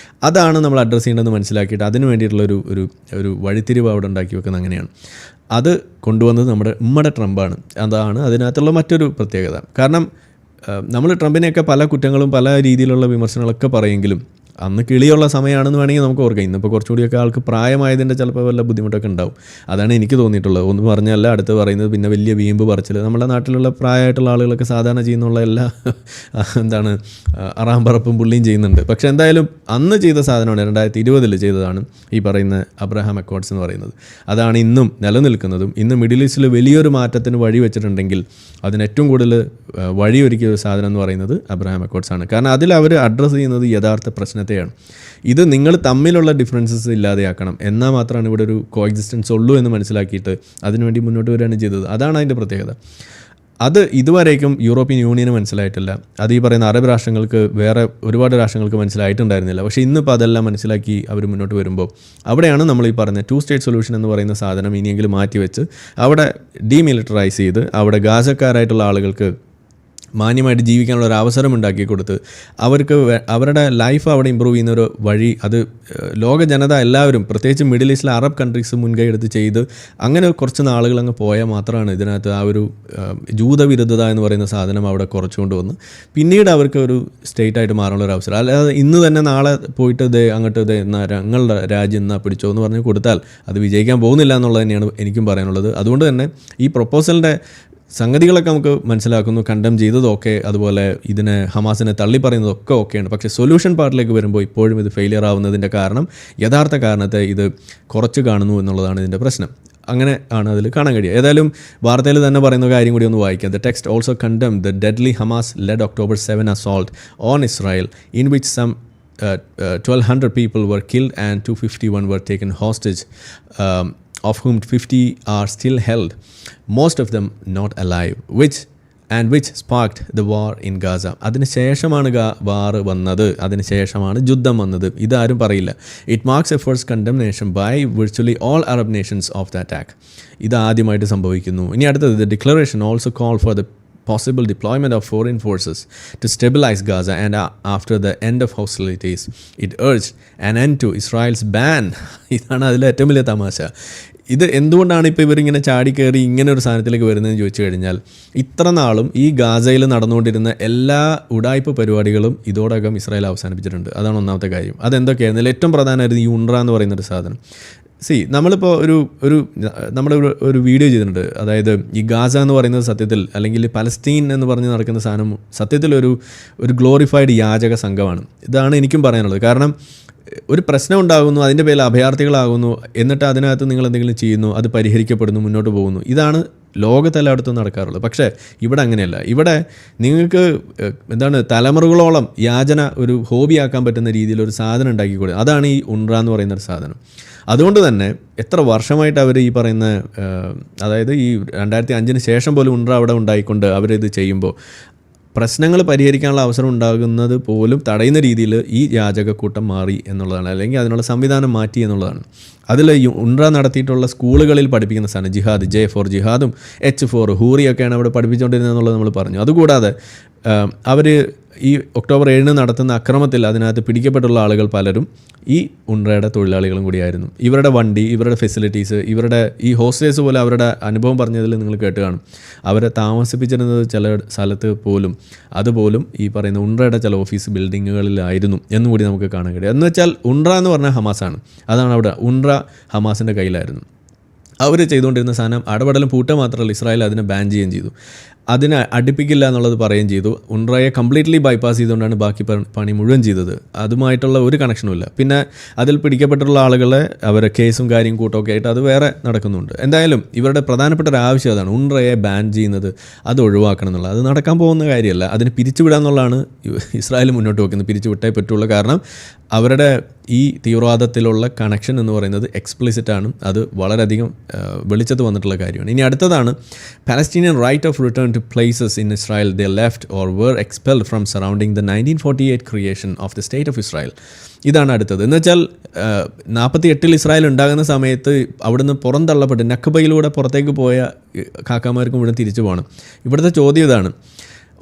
അതാണ് നമ്മൾ അഡ്രസ്സ് ചെയ്യേണ്ടതെന്ന് മനസ്സിലാക്കിയിട്ട് അതിന് വേണ്ടിയിട്ടുള്ള ഒരു വഴിത്തിരിവ് അവിടെ ഉണ്ടാക്കി വെക്കുന്നത്. അങ്ങനെയാണ് അത് കൊണ്ടുവന്നത് നമ്മുടെ ട്രംപാണ്. അതാണ് അതിനകത്തുള്ള മറ്റൊരു പ്രത്യേകത. കാരണം നമ്മൾ ട്രംപിനെയൊക്കെ പല കുറ്റങ്ങളും പല രീതിയിലുള്ള വിമർശനങ്ങളൊക്കെ പറയുമെങ്കിലും അന്ന് കിളിയുള്ള സമയമാണെന്ന് വേണമെങ്കിൽ നമുക്ക് ഓർക്കാം. ഇന്നിപ്പോൾ കുറച്ചുകൂടിയൊക്കെ ആൾക്ക് പ്രായമായതിൻ്റെ ചിലപ്പോൾ വല്ല ബുദ്ധിമുട്ടൊക്കെ ഉണ്ടാവും. അതാണ് എനിക്ക് തോന്നിയിട്ടുള്ളത്. ഒന്ന് പറഞ്ഞല്ല അടുത്ത് പറയുന്നത് പിന്നെ വലിയ വീമ്പ് പറച്ചിൽ. നമ്മുടെ നാട്ടിലുള്ള പ്രായമായിട്ടുള്ള ആളുകളൊക്കെ സാധാരണ ചെയ്യുന്നുള്ള എല്ലാ അറാമ്പറപ്പും പുള്ളിയും ചെയ്യുന്നുണ്ട്. പക്ഷേ എന്തായാലും അന്ന് ചെയ്ത സാധനമാണ് 2020 ചെയ്തതാണ് ഈ പറയുന്ന അബ്രഹാം അക്കോർഡ്സ് എന്ന് പറയുന്നത്. അതാണ് ഇന്നും നിലനിൽക്കുന്നതും. ഇന്ന് മിഡിൽ ഈസ്റ്റിൽ വലിയൊരു മാറ്റത്തിന് വഴി വെച്ചിട്ടുണ്ടെങ്കിൽ അതിന് ഏറ്റവും കൂടുതൽ വഴിയൊരുക്കിയ ഒരു സാധനം എന്ന് പറയുന്നത് അബ്രഹാം അക്കോർഡ്സ് ആണ്. കാരണം അതിൽ അവർ അഡ്രസ്സ് ചെയ്യുന്നത് യഥാർത്ഥ പ്രശ്നത്തെയാണ്. ഇത് നിങ്ങൾ തമ്മിലുള്ള ഡിഫറൻസസ് ഇല്ലാതെയാക്കണം, എന്നാൽ മാത്രമാണ് ഇവിടെ ഒരു കോ എക്സിസ്റ്റൻസ് ഉള്ളൂ എന്ന് മനസ്സിലാക്കിയിട്ട് അതിനുവേണ്ടി മുന്നോട്ട് വരികയാണ് ചെയ്തത്. അതാണ് അതിൻ്റെ പ്രത്യേകത. അത് ഇതുവരേക്കും യൂറോപ്യൻ യൂണിയന് മനസ്സിലായിട്ടില്ല. അത് ഈ പറയുന്ന അറബ് രാഷ്ട്രങ്ങൾക്ക് വേറെ ഒരുപാട് രാഷ്ട്രങ്ങൾക്ക് മനസ്സിലായിട്ടുണ്ടായിരുന്നില്ല. പക്ഷേ ഇന്നിപ്പോൾ അതെല്ലാം മനസ്സിലാക്കി അവർ മുന്നോട്ട് വരുമ്പോൾ അവിടെയാണ് നമ്മൾ ഈ പറയുന്ന ടു സ്റ്റേറ്റ് സൊല്യൂഷൻ എന്ന് പറയുന്ന സാധനം ഇനിയെങ്കിലും മാറ്റിവെച്ച് അവിടെ ഡീമിലിറ്ററൈസ് ചെയ്ത് അവിടെ ഗാസക്കാരായിട്ടുള്ള ആളുകൾക്ക് മാന്യമായിട്ട് ജീവിക്കാനുള്ള ഒരു അവസരം ഉണ്ടാക്കി കൊടുത്ത് അവർക്ക് അവരുടെ ലൈഫ് അവിടെ ഇമ്പ്രൂവ് ചെയ്യുന്ന ഒരു വഴി അത് ലോക ജനത എല്ലാവരും പ്രത്യേകിച്ച് മിഡിൽ ഈസ്റ്റിലെ അറബ് കൺട്രീസ് മുൻകൈ എടുത്ത് ചെയ്ത് അങ്ങനെ കുറച്ച് നാളുകൾ അങ്ങ് പോയാൽ മാത്രമാണ് ഇതിനകത്ത് ആ ഒരു ജൂതവിരുദ്ധത എന്ന് പറയുന്ന സാധനം അവിടെ കുറച്ചുകൊണ്ട് വന്ന് പിന്നീട് അവർക്ക് ഒരു സ്റ്റേറ്റായിട്ട് മാറാനുള്ള ഒരു അവസരം. അല്ലാതെ ഇന്ന് തന്നെ നാളെ പോയിട്ട് അങ്ങോട്ട് ഞങ്ങളുടെ രാജ്യം എന്നാ പിടിച്ചോ എന്ന് പറഞ്ഞ് കൊടുത്താൽ അത് വിജയിക്കാൻ പോകുന്നില്ല എന്നുള്ളത് തന്നെയാണ് എനിക്കും പറയാനുള്ളത്. അതുകൊണ്ട് തന്നെ ഈ പ്രൊപ്പോസലിൻ്റെ സംഗതികളൊക്കെ നമുക്ക് മനസ്സിലാക്കുന്നു, കണ്ടം ചെയ്തതൊക്കെ, അതുപോലെ ഇതിനെ ഹമാസിനെ തള്ളി പറയുന്നതൊക്കെ ഓക്കെയാണ്. പക്ഷേ സൊല്യൂഷൻ പാർട്ടിലേക്ക് വരുമ്പോൾ ഇപ്പോഴും ഇത് ഫെയിലിയർ ആവുന്നതിൻ്റെ കാരണം യഥാർത്ഥ കാരണത്തെ ഇത് കുറച്ച് കാണുന്നു എന്നുള്ളതാണ് ഇതിൻ്റെ പ്രശ്നം. അങ്ങനെ ആണ് അതിൽ കാണാൻ കഴിയുക. ഏതായാലും വാർത്തയിൽ തന്നെ പറയുന്ന കാര്യം കൂടി ഒന്ന് വായിക്കാം. The text also condemn the deadly Hamas led October 7 assault on Israel in which some 1,200 people were killed and 251 were taken hostage, of whom 50 are still held, most of them not alive, which sparked the war in Gaza. അതിനുശേഷമാണ് വാർ വന്നത്, അതിനുശേഷമാണ് യുദ്ധം വന്നത്. ഇതാരും പറയില്ല. It marks a first condemnation by virtually all Arab nations of the attack. ഇത് ആദ്യമായിട്ട് സംഭവിക്കുന്നു. ഇനി അടുത്തത് the declaration also call for the possible deployment of foreign forces to stabilize Gaza and after the end of hostilities. It urged an end to Israel's ban. ഇതാണ് അതിലെ ഏറ്റവും വലിയ തമാശ. ഇത് എന്തുകൊണ്ടാണ് ഇപ്പോൾ ഇവരിങ്ങനെ ചാടിക്കയറി ഇങ്ങനെ ഒരു സാധനത്തിലേക്ക് വരുന്നതെന്ന് ചോദിച്ചു കഴിഞ്ഞാൽ ഇത്ര നാളും ഈ ഗാസയിൽ നടന്നുകൊണ്ടിരുന്ന എല്ലാ ഉഡായ്പ പരിപാടികളും ഇതോടകം ഇസ്രായേൽ അവസാനിപ്പിച്ചിട്ടുണ്ട്. അതാണ് ഒന്നാമത്തെ കാര്യം. അതെന്തൊക്കെയായിരുന്നില്ല ഏറ്റവും പ്രധാനമായിരുന്നു ഈ UNRWA എന്ന് പറയുന്നൊരു സാധനം. നമ്മളിപ്പോൾ നമ്മുടെ ഒരു വീഡിയോ ചെയ്തിട്ടുണ്ട്. അതായത് ഈ ഗാസ എന്ന് പറയുന്നത് സത്യത്തിൽ അല്ലെങ്കിൽ പലസ്തീൻ എന്ന് പറഞ്ഞ് നടക്കുന്ന സാധനം സത്യത്തിൽ ഒരു ഗ്ലോറിഫൈഡ് യാചക സംഘമാണ്. ഇതാണ് എനിക്കും പറയാനുള്ളത്. കാരണം ഒരു പ്രശ്നം ഉണ്ടാകുന്നു, അതിൻ്റെ പേരിൽ അഭയാർത്ഥികളാകുന്നു, എന്നിട്ട് അതിനകത്ത് നിങ്ങൾ എന്തെങ്കിലും ചെയ്യുന്നു, അത് പരിഹരിക്കപ്പെടുന്നു, മുന്നോട്ട് പോകുന്നു. ഇതാണ് ലോകത്തെല്ലായിടത്തും നടക്കാറുള്ളത്. പക്ഷേ ഇവിടെ അങ്ങനെയല്ല. ഇവിടെ നിങ്ങൾക്ക് തലമുറകളോളം യാചന ഒരു ഹോബിയാക്കാൻ പറ്റുന്ന രീതിയിലൊരു സാധനം ഉണ്ടാക്കിക്കൂടെ. അതാണ് ഈ UNRWA എന്ന് പറയുന്നൊരു സാധനം. അതുകൊണ്ട് തന്നെ എത്ര വർഷമായിട്ട് അവർ ഈ പറയുന്ന അതായത് ഈ 2005 ശേഷം പോലും UNRWA അവിടെ ഉണ്ടായിക്കൊണ്ട് അവരിത് ചെയ്യുമ്പോൾ പ്രശ്നങ്ങൾ പരിഹരിക്കാനുള്ള അവസരം ഉണ്ടാകുന്നത് പോലും തടയുന്ന രീതിയിൽ ഈ യാചകക്കൂട്ടം മാറി എന്നുള്ളതാണ്, അല്ലെങ്കിൽ അതിനുള്ള സംവിധാനം മാറ്റി എന്നുള്ളതാണ്. അതിൽ UNRWA നടത്തിയിട്ടുള്ള സ്കൂളുകളിൽ പഠിപ്പിക്കുന്ന സാധനം ജിഹാദ്, J4 ജിഹാദും H4 ഹൂറിയൊക്കെയാണ് അവിടെ പഠിപ്പിച്ചുകൊണ്ടിരുന്നത് എന്നുള്ളത് നമ്മൾ പറഞ്ഞു. അതുകൂടാതെ അവർ ഈ ഒക്ടോബർ 7 നടത്തുന്ന അക്രമത്തിൽ അതിനകത്ത് പിടിക്കപ്പെട്ടുള്ള ആളുകൾ പലരും ഈ ഉൺറയുടെ തൊഴിലാളികളും കൂടിയായിരുന്നു. ഇവരുടെ വണ്ടി, ഇവരുടെ ഫെസിലിറ്റീസ്, ഇവരുടെ ഈ ഹോസ്റ്റേഴ്സ് പോലെ അവരുടെ അനുഭവം പറഞ്ഞതിൽ നിങ്ങൾ കേട്ട് കാണും. അവരെ താമസിപ്പിച്ചിരുന്നത് ചില സ്ഥലത്ത് പോലും അതുപോലും ഈ പറയുന്ന ഉൺറയുടെ ചില ഓഫീസ് ബിൽഡിങ്ങുകളിലായിരുന്നു എന്നുകൂടി നമുക്ക് കാണാൻ കഴിയും. എന്ന് വെച്ചാൽ ഉൺറ എന്ന് പറഞ്ഞാൽ ഹമാസാണ്. അതാണ് അവിടെ ഉൺറ ഹമാസിൻ്റെ കയ്യിലായിരുന്നു. അവർ ചെയ്തുകൊണ്ടിരുന്ന സാധനം അടപടലും പൂട്ട മാത്രമല്ല, ഇസ്രായേൽ അതിനെ ബാൻ ചെയ്യുകയും ചെയ്തു. അതിനെ അടുപ്പിക്കില്ല എന്നുള്ളത് പറയുകയും ചെയ്തു. ഉൺറയെ കംപ്ലീറ്റ്ലി ബൈപ്പാസ് ചെയ്തുകൊണ്ടാണ് ബാക്കി പണി മുഴുവൻ ചെയ്തത്. അതുമായിട്ടുള്ള ഒരു കണക്ഷനുമില്ല. പിന്നെ അതിൽ പിടിക്കപ്പെട്ടുള്ള ആളുകളെ അവരെ കേസും കാര്യം കൂട്ടമൊക്കെ ആയിട്ട് അത് വേറെ നടക്കുന്നുണ്ട്. എന്തായാലും ഇവരുടെ പ്രധാനപ്പെട്ട ഒരു ആവശ്യം അതാണ്, ഉൺറയെ ബാൻ ചെയ്യുന്നത് അത് ഒഴിവാക്കണം എന്നുള്ളത്. അത് നടക്കാൻ പോകുന്ന കാര്യമല്ല. അതിന് പിരിച്ചുവിടാന്നുള്ളതാണ് ഇസ്രായേൽ മുന്നോട്ട് വെക്കുന്നത്. പിരിച്ചുവിട്ടേ പറ്റുള്ളൂ. കാരണം അവരുടെ ഈ തീവ്രവാദത്തിലുള്ള കണക്ഷൻ എന്ന് പറയുന്നത് എക്സ്പ്ലിസിറ്റ് ആണ്. അത് വളരെയധികം വെളിച്ചത്ത് വന്നിട്ടുള്ള കാര്യമാണ്. ഇനി അടുത്തതാണ് Palestinian right of return to places in Israel they left or were expelled from surrounding the 1948 creation of the state of Israel. ഇതാണ് അടുത്തത്. എന്ന് വെച്ചാൽ 48 ഇസ്രായേൽ ഉണ്ടാകുന്ന സമയത്ത് അവിടുന്ന് പുറന്തള്ളപ്പെട്ട് നക്ബയിലൂടെ പുറത്തേക്ക് പോയ കാക്കാമാർക്കും ഇവിടെ തിരിച്ചു പോകണം. ഇവിടുത്തെ ചോദ്യം ഇതാണ്,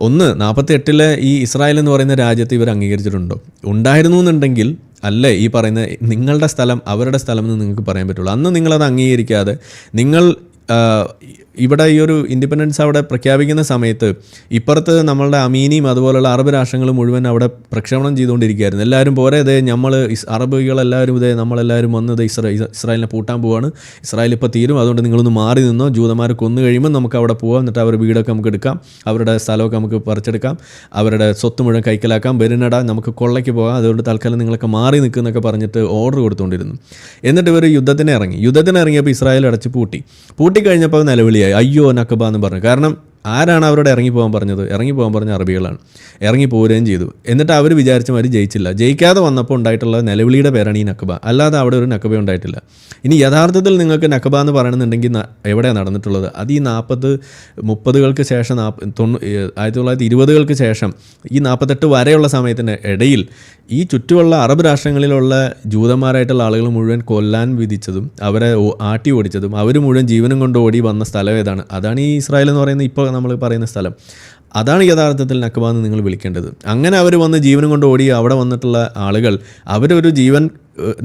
ഒന്ന്, 48 ഈ ഇസ്രായേൽ എന്ന് പറയുന്ന രാജ്യത്ത് ഇവർ അംഗീകരിച്ചിട്ടുണ്ടോ? ഉണ്ടായിരുന്നു എന്നുണ്ടെങ്കിൽ അല്ലേ ഈ പറയുന്ന നിങ്ങളുടെ സ്ഥലം അവരുടെ സ്ഥലം എന്ന് നിങ്ങൾക്ക് പറയാൻ പറ്റുള്ളൂ. അന്ന് നിങ്ങളത് അംഗീകരിക്കാതെ നിങ്ങൾ ഇവിടെ ഈ ഒരു ഇൻഡിപെൻഡൻസ് അവിടെ പ്രഖ്യാപിക്കുന്ന സമയത്ത് ഇപ്പുറത്ത് നമ്മളുടെ അമീനിയും അതുപോലുള്ള അറബ് രാഷ്ട്രങ്ങൾ മുഴുവൻ അവിടെ പ്രക്ഷേപണം ചെയ്തുകൊണ്ടിരിക്കുകയായിരുന്നു. എല്ലാവരും പോരെ, ഇതേ നമ്മൾ അറബികളെല്ലാവരും ഇതേ നമ്മളെല്ലാവരും വന്നത് ഇസ്രായേലിനെ പൂട്ടാൻ പോവാണ്, ഇസ്രായേൽ ഇപ്പോൾ തീരും, അതുകൊണ്ട് നിങ്ങളൊന്ന് മാറി നിന്നോ, ജൂതന്മാരെ കൊന്നു കഴിയുമ്പോൾ നമുക്ക് അവിടെ പോകാം, എന്നിട്ട് അവരുടെ വീടൊക്കെ നമുക്ക് എടുക്കാം, അവരുടെ സ്ഥലമൊക്കെ നമുക്ക് പറിച്ചെടുക്കാം, അവരുടെ സ്വത്ത് മുഴുവൻ കൈക്കലാക്കാം, വരുന്നട നമുക്ക് കൊള്ളയ്ക്ക് പോകാം, അതുകൊണ്ട് തൽക്കാലം നിങ്ങളൊക്കെ മാറി നിൽക്കുന്നൊക്കെ പറഞ്ഞിട്ട് ഓർഡർ കൊടുത്തുകൊണ്ടിരുന്നു. എന്നിട്ട് ഇവർ യുദ്ധത്തിന് ഇറങ്ങിയപ്പോൾ ഇസ്രായേൽ അടച്ച് പൂട്ടിക്കഴിഞ്ഞപ്പോൾ നിലവിളിയായി, അയ്യോ നക്കബ എന്ന് പറഞ്ഞു. കാരണം ആരാണ് അവരോട് ഇറങ്ങിപ്പോകാൻ പറഞ്ഞ അറബികളാണ്. ഇറങ്ങിപ്പോരുകയും ചെയ്തു. എന്നിട്ട് അവർ വിചാരിച്ച മാതിരി ജയിച്ചില്ല. ജയിക്കാതെ വന്നപ്പോൾ ഉണ്ടായിട്ടുള്ള നിലവിളിയുടെ പേരാണ് ഈ നക്കബ. അല്ലാതെ അവിടെ ഒരു നക്കബ ഉണ്ടായിട്ടില്ല. ഇനി യഥാർത്ഥത്തിൽ നിങ്ങൾക്ക് നക്കബ എന്ന് പറയണമെന്നുണ്ടെങ്കിൽ എവിടെയാണ് നടന്നിട്ടുള്ളത്? അത് ഈ 40-30 ശേഷം 1920 ശേഷം ഈ 48 വരെയുള്ള സമയത്തിൻ്റെ ഇടയിൽ ഈ ചുറ്റുമുള്ള അറബ് രാഷ്ട്രങ്ങളിലുള്ള ജൂതന്മാരായിട്ടുള്ള ആളുകൾ മുഴുവൻ കൊല്ലാൻ വിധിച്ചതും അവരെ ആട്ടി ഓടിച്ചതും അവർ മുഴുവൻ ജീവനും കൊണ്ട് ഓടി വന്ന സ്ഥലം ഏതാണ്? അതാണ് ഈ ഇസ്രായേൽ എന്ന് പറയുന്ന ഇപ്പോൾ നമ്മൾ പറയുന്ന സ്ഥലം. അതാണ് യഥാർത്ഥത്തിൽ നക്കബ എന്ന് നിങ്ങൾ വിളിക്കേണ്ടത്. അങ്ങനെ അവർ വന്ന് ജീവനും കൊണ്ട് ഓടി അവിടെ വന്നിട്ടുള്ള ആളുകൾ അവരൊരു ജീവൻ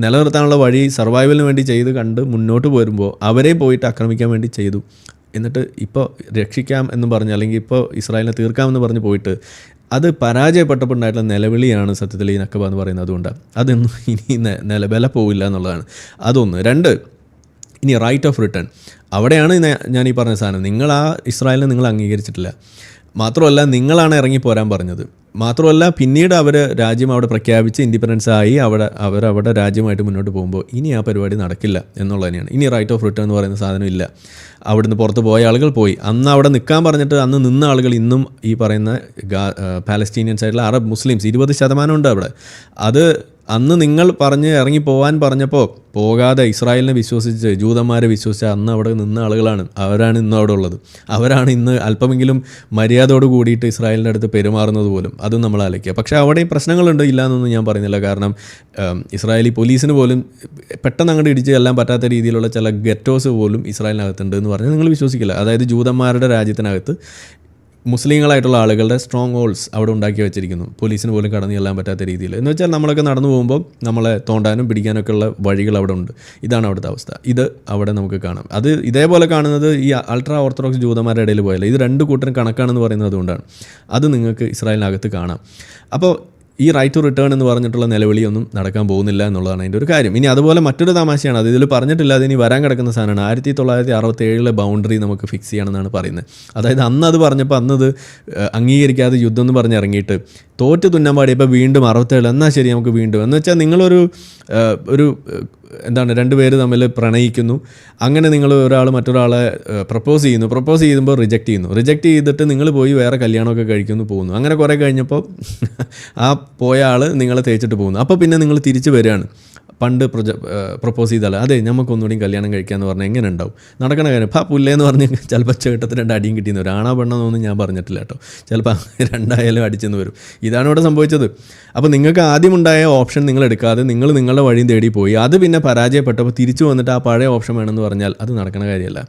നിലനിർത്താനുള്ള വഴി സർവൈവലിന് വേണ്ടി ചെയ്ത് കണ്ട് മുന്നോട്ട് പോരുമ്പോൾ അവരെ പോയിട്ട് ആക്രമിക്കാൻ വേണ്ടി ചെയ്തു. എന്നിട്ട് ഇപ്പോൾ രക്ഷിക്കാം എന്ന് പറഞ്ഞ്, അല്ലെങ്കിൽ ഇപ്പോൾ ഇസ്രായേലിനെ തീർക്കാമെന്ന് പറഞ്ഞ് പോയിട്ട് അത് പരാജയപ്പെട്ടപ്പോൾ ഉണ്ടായിട്ടുള്ള നിലവിളിയാണ് സത്യത്തിൽ ഈ നക്കബ എന്ന് പറയുന്നത്. അതുകൊണ്ട് അതൊന്നും ഇനി വില പോവില്ല എന്നുള്ളതാണ്. അതൊന്ന്. രണ്ട്, ഇനി റൈറ്റ് ഓഫ് റിട്ടേൺ. അവിടെയാണ് ഞാൻ ഈ പറഞ്ഞ സാധനം. നിങ്ങൾ ആ ഇസ്രായേലിനെ നിങ്ങൾ അംഗീകരിച്ചിട്ടില്ല. മാത്രമല്ല നിങ്ങളാണ് ഇറങ്ങിപ്പോരാൻ പറഞ്ഞത്. മാത്രമല്ല പിന്നീട് അവർ രാജ്യം അവിടെ പ്രഖ്യാപിച്ച് ഇൻഡിപെൻഡൻസ് ആയി അവരവിടെ രാജ്യമായിട്ട് മുന്നോട്ട് പോകുമ്പോൾ ഇനി ആ പരിപാടി നടക്കില്ല എന്നുള്ളത് തന്നെയാണ്. ഇനി റൈറ്റ് ഓഫ് റിട്ടേൺ എന്ന് പറയുന്ന സാധനം ഇല്ല. അവിടുന്ന് പുറത്ത് പോയ ആളുകൾ പോയി. അന്ന് അവിടെ നിൽക്കാൻ പറഞ്ഞിട്ട് അന്ന് നിന്ന ആളുകൾ ഇന്നും ഈ പറയുന്ന പാലസ്റ്റീനിയൻസ് ആയിട്ടുള്ള അറബ് മുസ്ലിംസ് 20% ഉണ്ട് അവിടെ. അത് അന്ന് നിങ്ങൾ ഇറങ്ങിപ്പോവാൻ പറഞ്ഞപ്പോൾ പോകാതെ ഇസ്രായേലിനെ വിശ്വസിച്ച് ജൂതന്മാരെ വിശ്വസിച്ച് അന്ന് അവിടെ നിന്ന ആളുകളാണ്. അവരാണ് ഇന്നും അവിടെ ഉള്ളത്. അവരാണ് ഇന്ന് അല്പമെങ്കിലും മര്യാദയോട് കൂടിയിട്ട് ഇസ്രായേലിൻ്റെ അടുത്ത് പെരുമാറുന്നത് പോലും. അതും നമ്മൾ ആലോചിക്കുക. പക്ഷേ അവിടെ പ്രശ്നങ്ങളുണ്ട്, ഇല്ലയെന്നൊന്നും ഞാൻ പറയുന്നില്ല. കാരണം ഇസ്രായേലി പോലീസിന് പോലും പെട്ടെന്ന് അങ്ങോട്ട് ഇടിച്ച് ചെല്ലാൻ പറ്റാത്ത രീതിയിലുള്ള ചില ഗെറ്റോസ് പോലും ഇസ്രായേലിനകത്തുണ്ട് എന്ന് പറഞ്ഞാൽ നിങ്ങൾ വിശ്വസിക്കില്ല. അതായത് ജൂതന്മാരുടെ രാജ്യത്തിനകത്ത് മുസ്ലിങ്ങളായിട്ടുള്ള ആളുകളുടെ സ്ട്രോങ് ഹോൾഡ്സ് അവിടെ ഉണ്ടാക്കി വെച്ചിരിക്കുന്നു, പോലീസിന് പോലും കടന്നു ചെല്ലാൻ പറ്റാത്ത രീതിയിൽ. എന്ന് വെച്ചാൽ നമ്മളൊക്കെ നടന്നു പോകുമ്പോൾ നമ്മളെ തോണ്ടാനും പിടിക്കാനൊക്കെ ഉള്ള വഴികൾ അവിടെ ഉണ്ട്. ഇതാണ് അവിടുത്തെ അവസ്ഥ. ഇത് അവിടെ നമുക്ക് കാണാം. അത് ഇതേപോലെ കാണുന്നത് ഈ അൾട്രാ ഓർത്തഡോക്സ് ജൂതന്മാരുടെ ഇടയിൽ പോയല്ല. ഇത് രണ്ട് കൂട്ടരും കണക്കാണെന്ന് പറയുന്നത് അതുകൊണ്ടാണ്. അത് നിങ്ങൾക്ക് ഇസ്രായേലിനകത്ത് കാണാം. അപ്പോൾ ഈ റൈറ്റ് ടു റിട്ടേൺ എന്ന് പറഞ്ഞിട്ടുള്ള നിലവിളിയൊന്നും നടക്കാൻ പോകുന്നില്ല എന്നുള്ളതാണ് അതിൻ്റെ ഒരു കാര്യം. ഇനി അതുപോലെ മറ്റൊരു തമാശയാണ്, അത് ഇതിൽ പറഞ്ഞിട്ടില്ല, അതിനി വരാൻ കിടക്കുന്ന സാധനമാണ്. 1967 ബൗണ്ടറി നമുക്ക് ഫിക്സ് ചെയ്യണമെന്നാണ് പറയുന്നത്. അതായത് അന്ന് അത് പറഞ്ഞപ്പോൾ അന്നത് അംഗീകരിക്കാതെ യുദ്ധം എന്ന് പറഞ്ഞ് ഇറങ്ങിയിട്ട് തോറ്റ് തുന്നാൻ പാടിയപ്പോൾ വീണ്ടും 67 എന്നാൽ ശരി നമുക്ക് വീണ്ടും എന്ന് വെച്ചാൽ നിങ്ങളൊരു രണ്ട് പേര് തമ്മിൽ പ്രണയിക്കുന്നു. അങ്ങനെ നിങ്ങൾ ഒരാൾ മറ്റൊരാളെ പ്രപ്പോസ് ചെയ്യുമ്പോൾ റിജക്റ്റ് ചെയ്തിട്ട് നിങ്ങൾ പോയി വേറെ കല്യാണമൊക്കെ കഴിക്കുന്നു, പോകുന്നു. അങ്ങനെ കുറേ കഴിഞ്ഞപ്പോൾ ആ പോയ ആൾ നിങ്ങളെ തേച്ചിട്ട് പോകുന്നു. അപ്പോൾ പിന്നെ നിങ്ങൾ തിരിച്ച് വരികയാണ്. പണ്ട് പ്രപ്പോസ് ചെയ്താൽ അതെ നമുക്കൊന്നുകൂടി കല്യാണം കഴിക്കാമെന്ന് പറഞ്ഞാൽ എങ്ങനെ ഉണ്ടാവും? നടക്കണ കാര്യം പുല്ലേന്ന് പറഞ്ഞ് ചിലപ്പോൾ ചേട്ടത്തിൽ 2 അടിയും കിട്ടിയെന്ന് വരും. ആണോ പെണ്ണെന്നൊന്നും ഞാൻ പറഞ്ഞിട്ടില്ല കേട്ടോ. ചിലപ്പോൾ 2 ആയാലും അടിച്ചെന്ന് വരും. ഇതാണ് ഇവിടെ സംഭവിച്ചത്. അപ്പോൾ നിങ്ങൾക്ക് ആദ്യമുണ്ടായ ഓപ്ഷൻ നിങ്ങൾ എടുക്കാതെ നിങ്ങൾ നിങ്ങളുടെ വഴിയും തേടി പോയി. അത് പിന്നെ പരാജയപ്പെട്ടപ്പോൾ തിരിച്ചു വന്നിട്ട് ആ പഴയ ഓപ്ഷൻ വേണമെന്ന് പറഞ്ഞാൽ അത് നടക്കണ കാര്യമല്ല.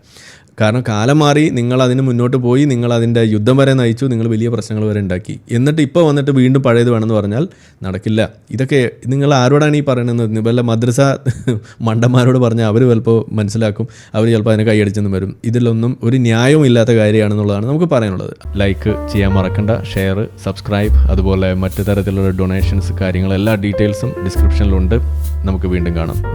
കാരണം കാലം മാറി, നിങ്ങൾ അതിന് മുന്നോട്ട് പോയി, നിങ്ങൾ അതിൻ്റെ യുദ്ധം വരെ നയിച്ചു, നിങ്ങൾ വലിയ പ്രശ്നങ്ങൾ വരെ ഉണ്ടാക്കി. എന്നിട്ട് ഇപ്പോൾ വന്നിട്ട് വീണ്ടും പഴയത് വേണമെന്ന് പറഞ്ഞാൽ നടക്കില്ല. ഇതൊക്കെ നിങ്ങൾ ആരോടാണ് ഈ പറയുന്നത്? വല്ല മദ്രസ മണ്ടന്മാരോട് പറഞ്ഞാൽ അവർ ചിലപ്പോൾ മനസ്സിലാക്കും, അവർ ചിലപ്പോൾ അതിനെ കൈയടിച്ചെന്ന് വരും. ഇതിലൊന്നും ഒരു ന്യായവും ഇല്ലാത്ത കാര്യമാണെന്നുള്ളതാണ് നമുക്ക് പറയാനുള്ളത്. ലൈക്ക് ചെയ്യാൻ മറക്കണ്ട, ഷെയർ, സബ്സ്ക്രൈബ്, അതുപോലെ മറ്റു തരത്തിലുള്ള ഡൊണേഷൻസ്, കാര്യങ്ങൾ എല്ലാ ഡീറ്റെയിൽസും ഡിസ്ക്രിപ്ഷനിലുണ്ട്. നമുക്ക് വീണ്ടും കാണാം.